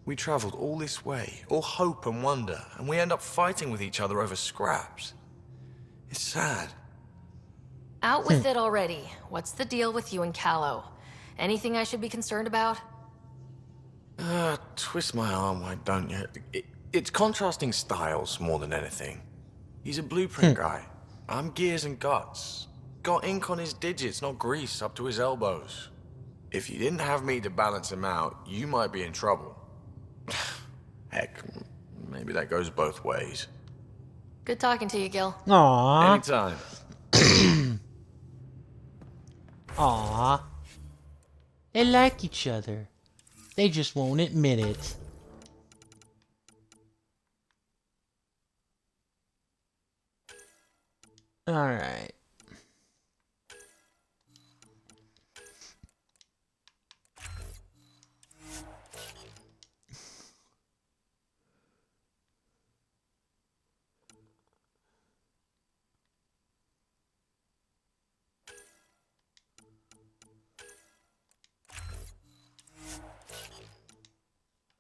We traveled all this way, all hope and wonder, and we end up fighting with each other over scraps. It's sad. Out with it already. What's the deal with you and Callow? Anything I should be concerned about? Twist my arm, why don't you? It's contrasting styles more than anything. He's a blueprint guy. I'm gears and guts. Got ink on his digits, not grease up to his elbows. If you didn't have me to balance him out, you might be in trouble. Heck, maybe that goes both ways. Good talking to you, Gil. Aww. Anytime. Aww. They like each other. They just won't admit it. Alright.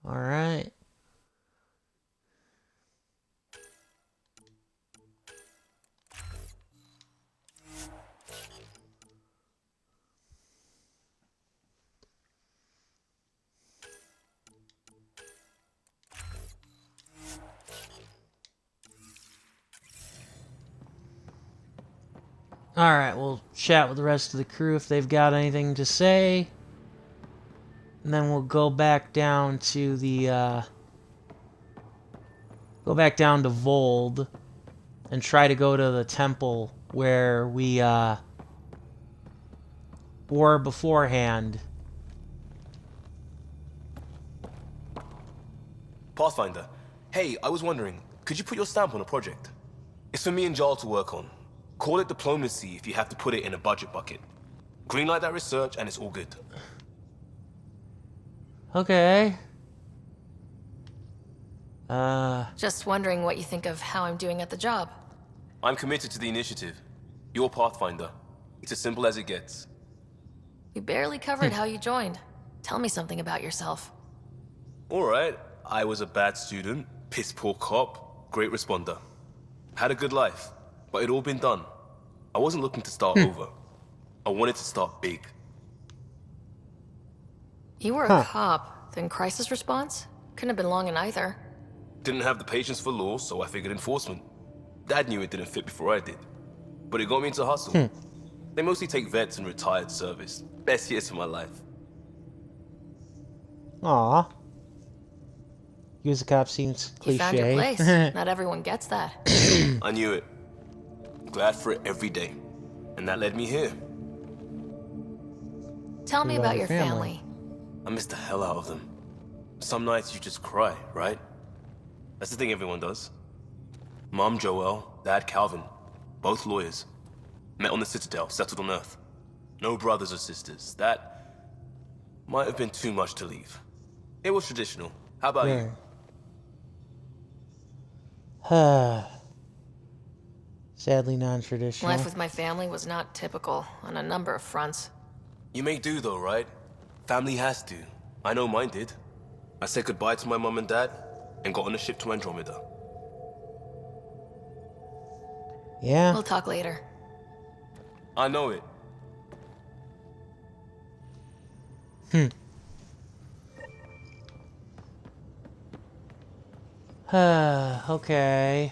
Alright. Alright, we'll chat with the rest of the crew if they've got anything to say. And then we'll go back down to the, go back down to Vold and try to go to the temple where we, were beforehand. Pathfinder, hey, I was wondering, could you put your stamp on a project? It's for me and Jarl to work on. Call it diplomacy if you have to put it in a budget bucket. Greenlight that research and it's all good. Okay. Just wondering what you think of how I'm doing at the job. I'm committed to the initiative. You're Pathfinder. It's as simple as it gets. We barely covered how you joined. Tell me something about yourself. Alright, I was a bad student, piss poor cop, great responder. Had a good life, but it'd all been done. I wasn't looking to start over. I wanted to start big. You were a cop, then crisis response? Couldn't have been long in either. Didn't have the patience for law, so I figured enforcement. Dad knew it didn't fit before I did. But it got me into hustle. They mostly take vets and retired service. Best years of my life. Aw. Use a cop seems cliche. You found your place. Not everyone gets that. I knew it. Glad for it every day. And that led me here. Tell me about your family. I miss the hell out of them. Some nights you just cry, right? That's the thing everyone does. Mom Joelle, Dad Calvin. Both lawyers. Met on the Citadel, settled on Earth. No brothers or sisters. That might have been too much to leave. It was traditional. How about you? Sadly non-traditional. Life with my family was not typical on a number of fronts. You may do though, right? Family has to. I know mine did. I said goodbye to my mom and dad and got on a ship to Andromeda. Yeah. We'll talk later. I know it. Okay.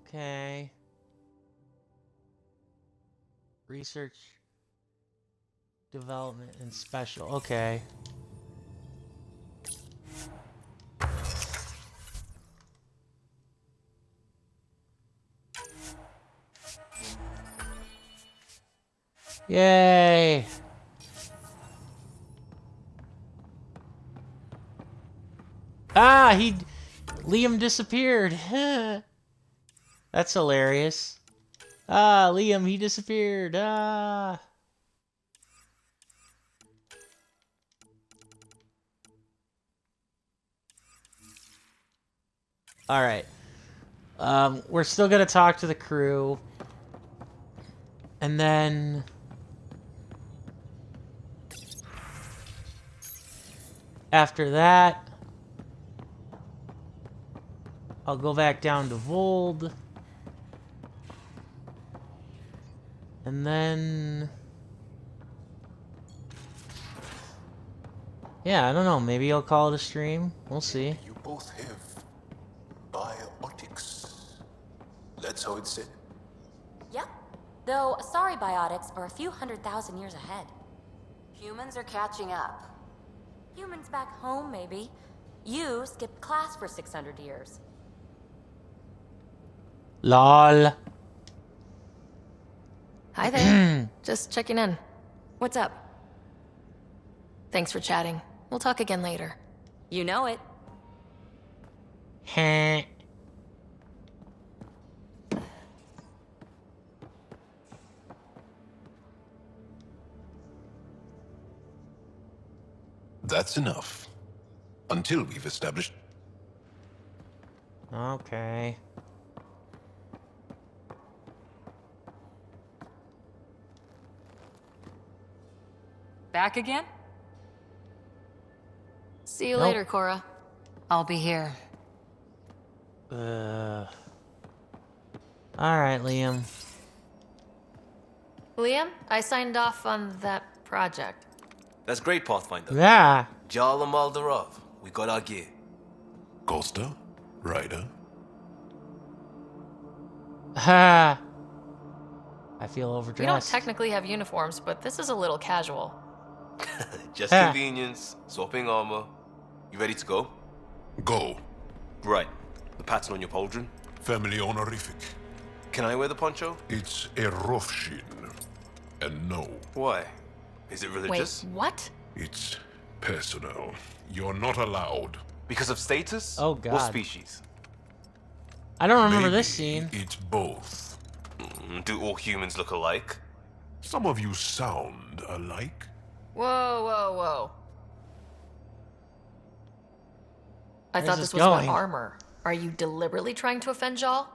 Okay. Research, development, and special. Okay. Yay! Ah, Liam disappeared. That's hilarious. Ah, Liam, he disappeared. Ah. All right. We're still gonna talk to the crew, and then after that, I'll go back down to Vold. And then... yeah, I don't know. Maybe I'll call it a stream. We'll see. You both have biotics. That's how it's said. Yep. Though, sorry biotics are a few 100,000 years ahead. Humans are catching up. Humans back home, maybe. You skipped class for 600 years. LOL. Hi there. Just checking in. What's up? Thanks for chatting. We'll talk again later. You know it. Heh. That's enough. Until we've established... Okay. Back again? See you later, Cora. I'll be here. Alright, Liam. Liam, I signed off on that project. That's great, Pathfinder. Yeah. Jarl Maldarov. We got our gear. Costa? Ryder? Ha! I feel We overdressed. don't technically have uniforms, but this is a little casual. Just convenience, swapping armor. You ready to go? Go. Right. The pattern on your pauldron? Family honorific. Can I wear the poncho? It's a Rofshin. And no. Why? Is it religious? Wait, what? It's personal. You're not allowed. Because of status? Oh, God. Or species? I don't remember Maybe this scene. It's both. Do all humans look alike? Some of you sound alike. Whoa, whoa, whoa. I Where's thought this this was going? about armor. Are you deliberately trying to offend Jal?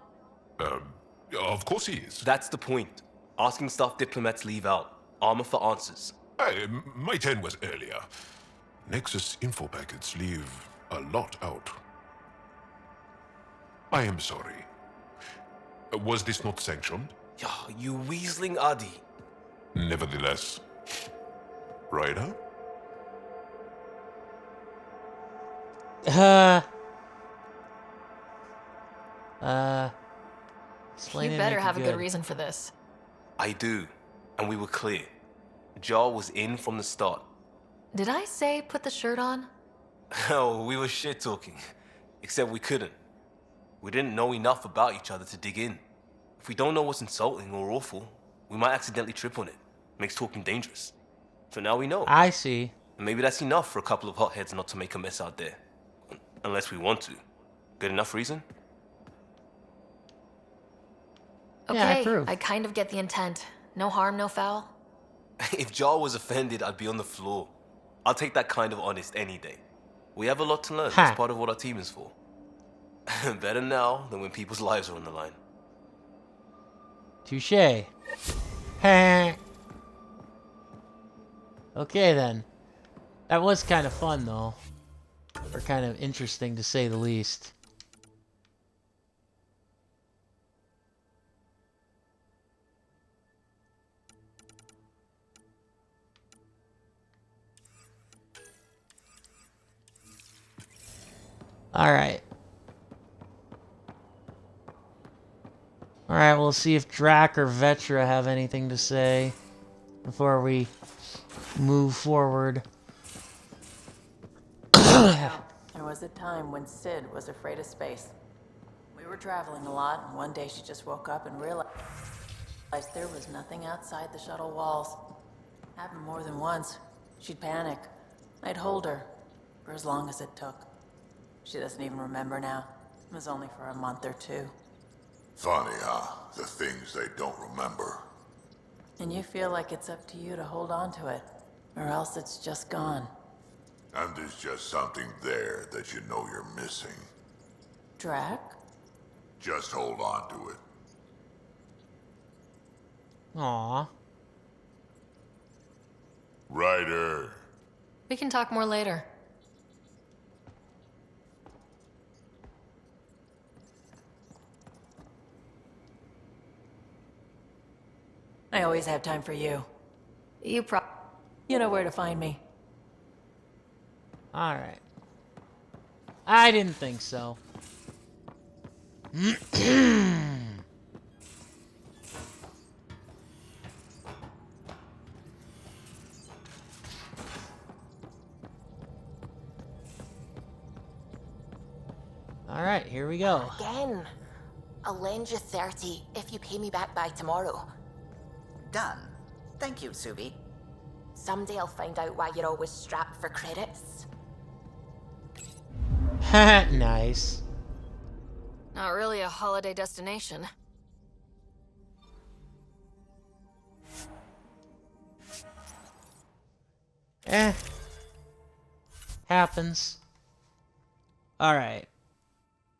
Of course he is. That's the point. Asking stuff diplomats leave out. Armor for answers. Hey, my turn was earlier. Nexus info packets leave a lot out. I am sorry. Was this not sanctioned? You weaseling Adi. Nevertheless. Ryder? Explain You it, better make it have a good reason for this. I do. And we were clear. Jar was in from the start. Did I say put the shirt on? Oh, we were shit talking. Except we couldn't. We didn't know enough about each other to dig in. If we don't know what's insulting or awful, we might accidentally trip on it. Makes talking dangerous. So now we know. I see. And maybe that's enough for a couple of hotheads not to make a mess out there. Unless we want to. Good enough reason? Okay, Yeah, I approve. I kind of get the intent. No harm, no foul. If Jar was offended, I'd be on the floor. I'll take that kind of honest any day. We have a lot to learn. That's part of what our team is for. Better now than when people's lives are on the line. Touché. Okay then. That was kind of fun though. Or kind of interesting to say the least. Alright. Alright, we'll see if Drac or Vetra have anything to say before we move forward. There was a time when Sid was afraid of space. We were traveling a lot, and one day she just woke up and realized there was nothing outside the shuttle walls. Happened more than once. She'd panic. I'd hold her for as long as it took. She doesn't even remember now. It was only for a month or two. Funny, huh? The things they don't remember. And you feel like it's up to you to hold on to it, or else it's just gone. And there's just something there that you know you're missing. Drac? Just hold on to it. Aww. Ryder. We can talk more later. I always have time for you. You know where to find me. Alright. I didn't think so. Alright, here we go. Again. I'll lend you 30 if you pay me back by tomorrow. Done. Thank you, Subi. Someday I'll find out why you're always strapped for credits. Nice. Not really a holiday destination. Happens. Alright.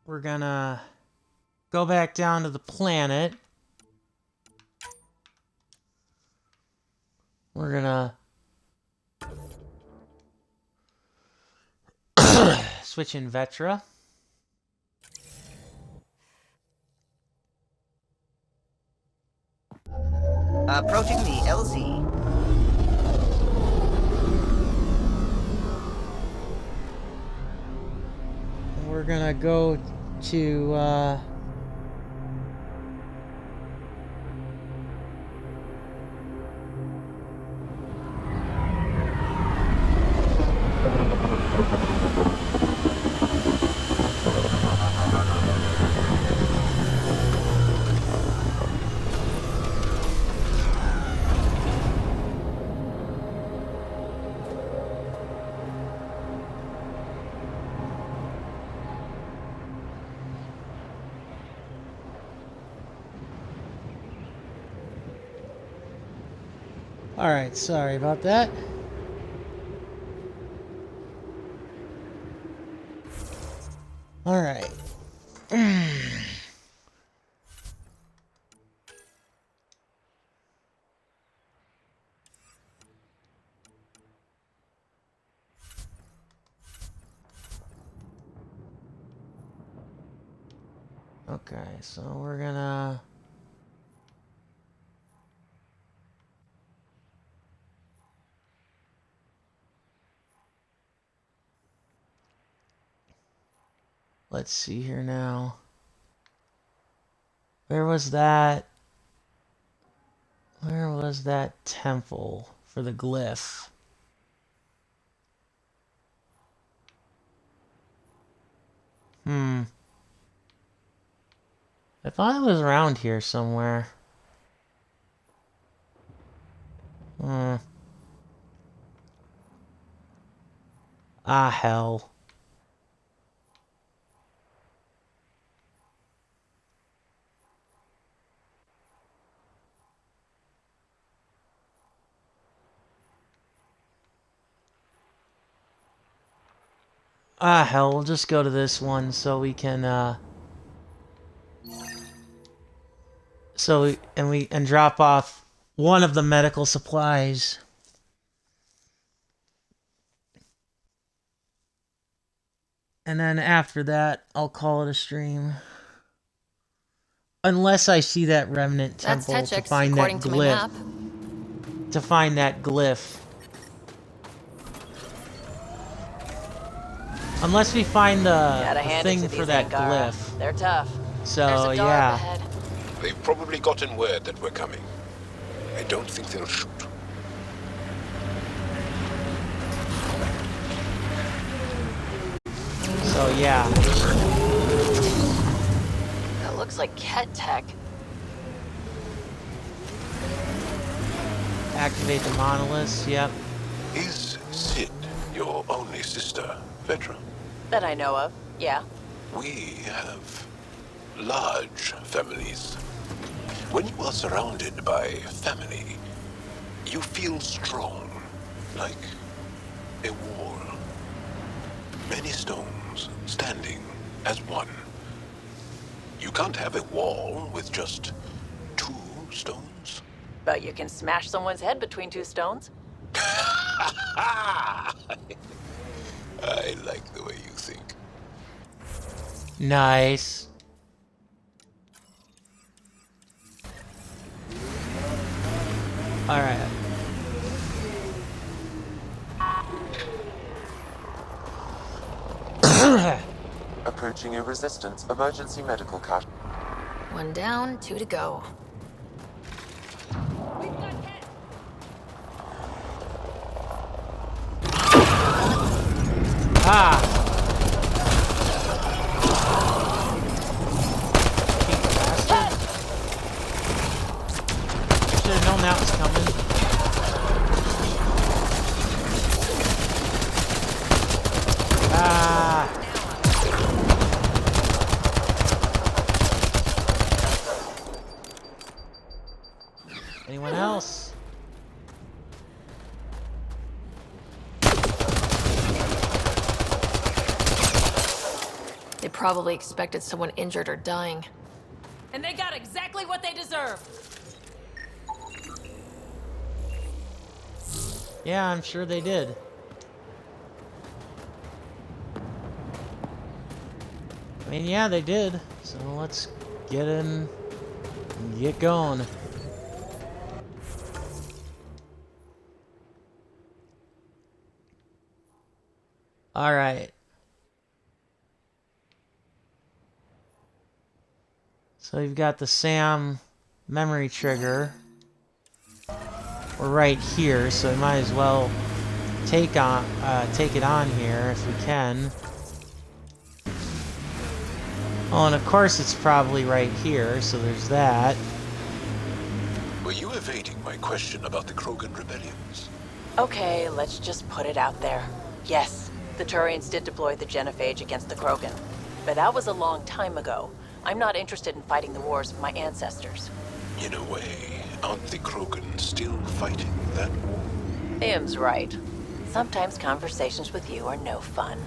We're gonna go back down to the planet. We're gonna switch in Vetra. Approaching the LZ. We're gonna go to Alright, sorry about that. Alright. Okay, so we're gonna... Let's see here now. Where was that? Where was that temple for the glyph? I thought it was around here somewhere. Ah, hell. Ah, hell, we'll just go to this one so we can, and drop off one of the medical supplies. And then after that, I'll call it a stream. Unless I see that remnant That's temple to Techix, find that according to my map. glyph. To find that glyph. Unless we find the thing for that glyph. They're tough. So, yeah. They've probably gotten word that we're coming. I don't think they'll shoot. So, yeah. That looks like Ket tech. Activate the monoliths, yep. Is Sid your only sister, Vetra? That I know of, yeah. We have large families. When you are surrounded by family, you feel strong, like a wall. Many stones standing as one. You can't have a wall with just 2 stones. But you can smash someone's head between 2 stones. I like the way you think. Nice. Alright. Approaching a resistance emergency medical cache. 1 down, 2 to go. Ah! Should have known that was coming. Ah! Anyone else? They probably expected someone injured or dying. And they got exactly what they deserve. Yeah, I'm sure they did. I mean, yeah, they did. So let's get in and get going. All right. So you've got the Sam memory trigger. We're right here, so we might as well take it on here if we can. Oh, and of course it's probably right here, so there's that. Were you evading my question about the Krogan rebellions? Okay, let's just put it out there. Yes, the Turians did deploy the Genophage against the Krogan. But that was a long time ago. I'm not interested in fighting the wars of my ancestors. In a way, aren't the Krogan still fighting that war? Im's right. Sometimes conversations with you are no fun.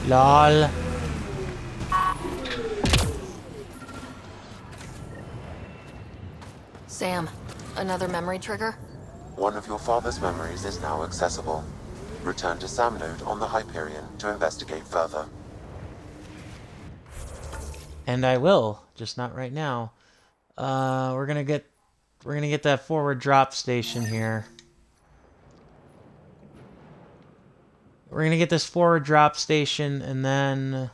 LOL. Sam, another memory trigger? One of your father's memories is now accessible. Return to Sam Node on the Hyperion to investigate further. And I will, just not right now. We're gonna get that forward drop station here. We're gonna get this forward drop station, and then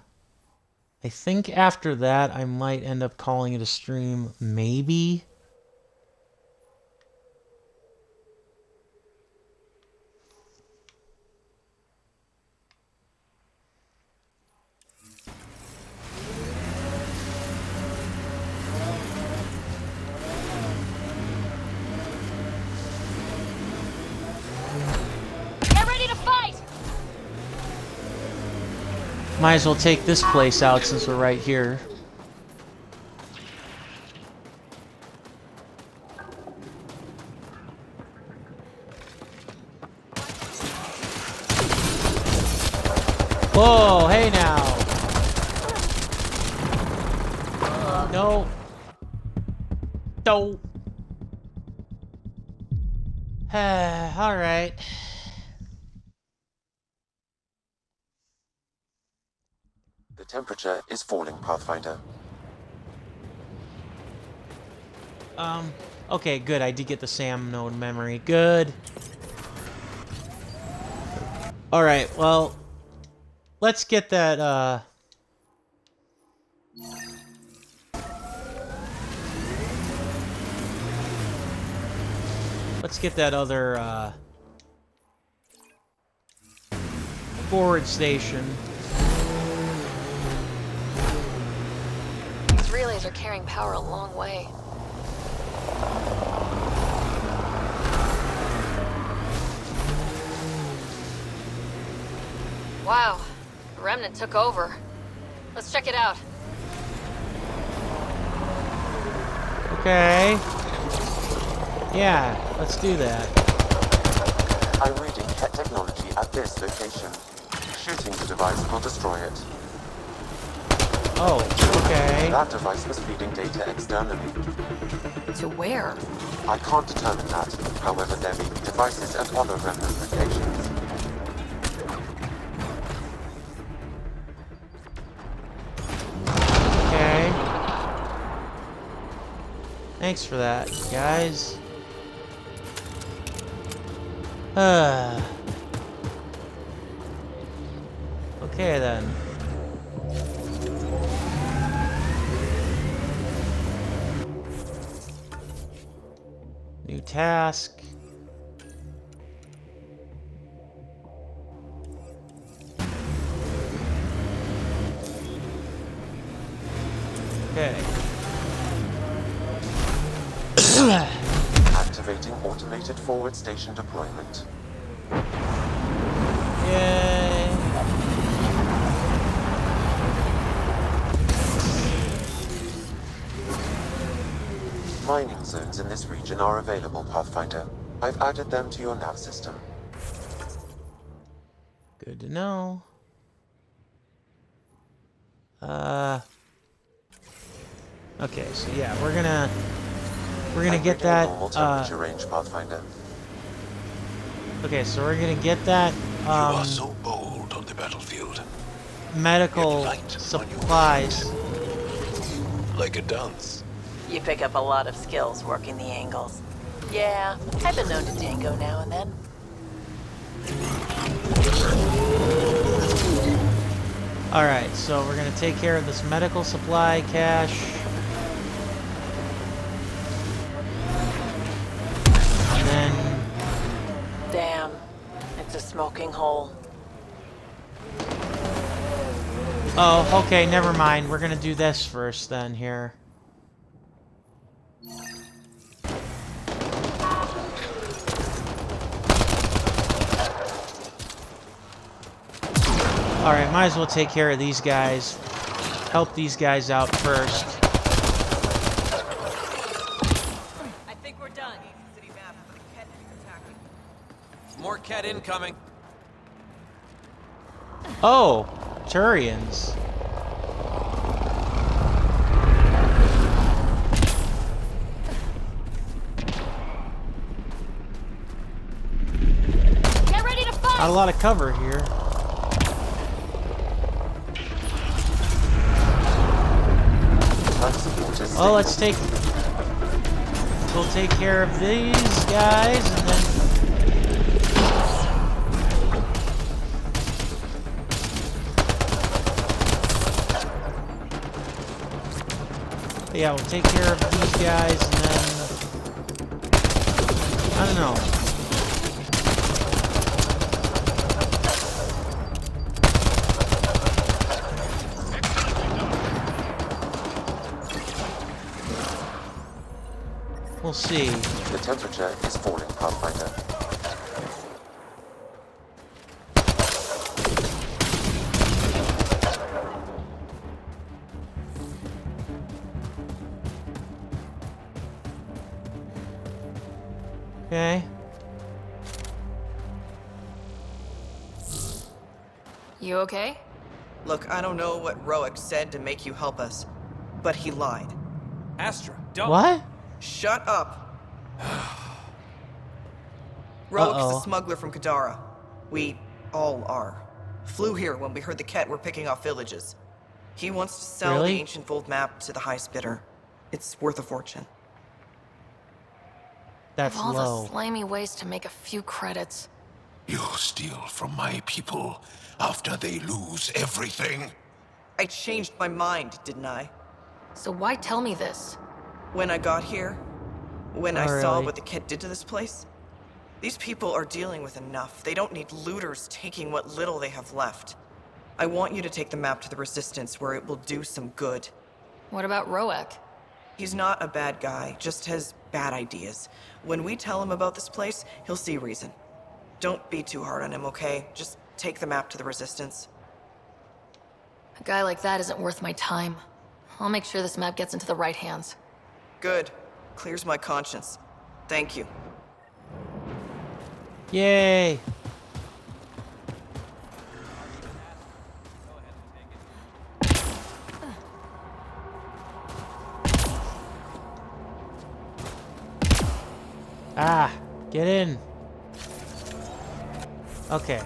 I think after that I might end up calling it a stream, maybe. Might as well take this place out since we're right here. Whoa, hey now. No. No. All right. The temperature is falling, Pathfinder. Okay, good. I did get the SAM node memory. Good. All right, well, let's get that, let's get that other, forward station. These relays are carrying power a long way. Wow, the remnant took over. Let's check it out. Okay. Yeah, let's do that. I'm reading Ket technology at this location. Shooting the device will destroy it. Oh, okay. That device was feeding data externally. To where? I can't determine that. However, there may be devices at other remnant locations. Okay. Thanks for that, guys. Okay then. New task. Okay. Activating automated forward station deployment. Yay. Mining zones in this region are available, Pathfinder. I've added them to your nav system. Good to know. Okay, so yeah, we're gonna get that. Normal temperature range, Pathfinder. Okay, so we're gonna get that. You are so bold on the battlefield. Medical supplies. Like a dance. You pick up a lot of skills working the angles. Yeah, I've been known to tango now and then. Alright, so we're gonna take care of this medical supply cache. And then... Damn, it's a smoking hole. Oh, okay, never mind. We're gonna do this first then here. Alright, might as well take care of these guys. Help these guys out first. I think we're done. More Ket incoming. Oh, Turians. Get ready to fight! Not a lot of cover here. Well, let's take... We'll take care of these guys, and then... Yeah, we'll take care of these guys, and then... I don't know. We'll see. The temperature is falling, Pathfinder. Okay. You okay? Look, I don't know what Roic said to make you help us, but he lied. Astra, don't. What? Shut up. Roic is a smuggler from Kadara. We all are. Flew here when we heard the Ket were picking off villages. He wants to sell the ancient Fold map to the highest bidder. It's worth a fortune. That's of all low. the slimy ways to make a few credits. You steal from my people after they lose everything? I changed my mind, didn't I? So why tell me this? When I got here, when I Oh, saw really? what the Ket did to this place, these people are dealing with enough. They don't need looters taking what little they have left. I want you to take the map to the Resistance where it will do some good. What about Roic? He's not a bad guy, just has bad ideas. When we tell him about this place, he'll see reason. Don't be too hard on him, okay? Just take the map to the Resistance. A guy like that isn't worth my time. I'll make sure this map gets into the right hands. Good. Clears my conscience. Thank you. Yay! Ah, get in. Okay.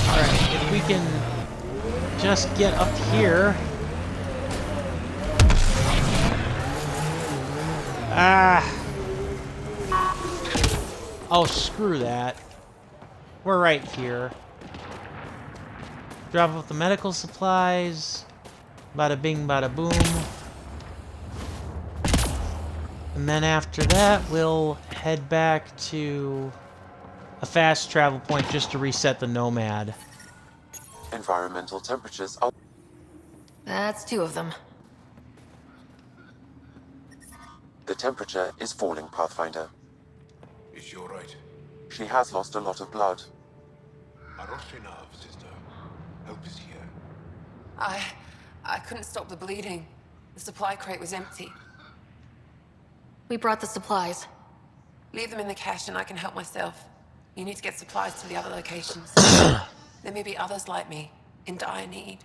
Alright, if we can just get up here. Ah. Oh, screw that. We're right here. Drop off the medical supplies. Bada bing, bada boom. And then after that, we'll head back to a fast travel point just to reset the Nomad. Environmental temperatures are... That's 2 of them. The temperature is falling, Pathfinder. Is she alright? She has lost a lot of blood. Aroshinav, sister. Help is here. I couldn't stop the bleeding. The supply crate was empty. We brought the supplies. Leave them in the cache and I can help myself. You need to get supplies to the other locations. There may be others like me, in dire need.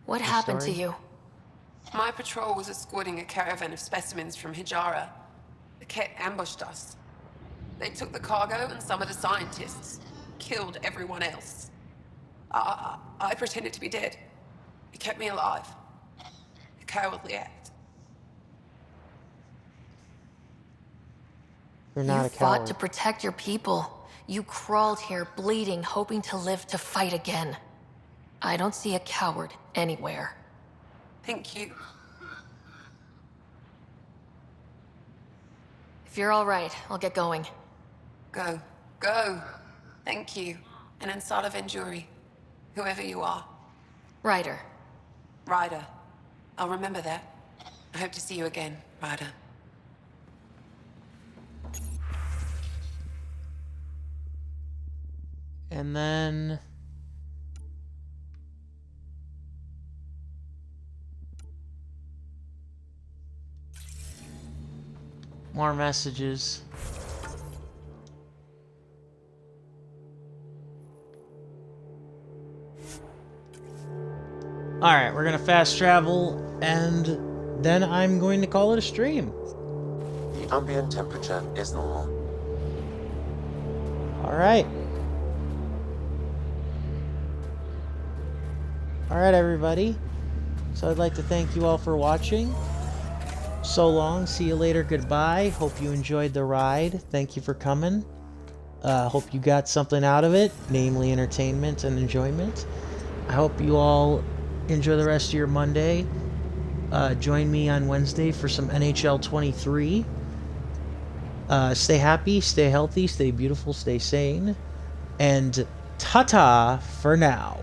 What happened to you? My patrol was escorting a caravan of specimens from Hijara. The Ket ambushed us. They took the cargo and some of the scientists. Killed everyone else. I pretended to be dead. It kept me alive. A cowardly act. You're not a You fought coward. to protect your people. You crawled here bleeding, hoping to live to fight again. I don't see a coward anywhere. Thank you. If you're all right, I'll get going. Go. Go. Thank you. And Ansata Venturi. Whoever you are. Ryder. Ryder. I'll remember that. I hope to see you again, Ryder. And then... more messages. Alright, we're gonna fast travel, and then I'm going to call it a stream. The ambient temperature is normal. Alright. Alright, everybody. So I'd like to thank you all for watching. So long. See you later. Goodbye. Hope you enjoyed the ride. Thank you for coming. Hope you got something out of it, namely entertainment and enjoyment. I hope you all enjoy the rest of your Monday. Join me on Wednesday for some NHL 23. Stay happy, stay healthy, stay beautiful, stay sane. And ta-ta for now.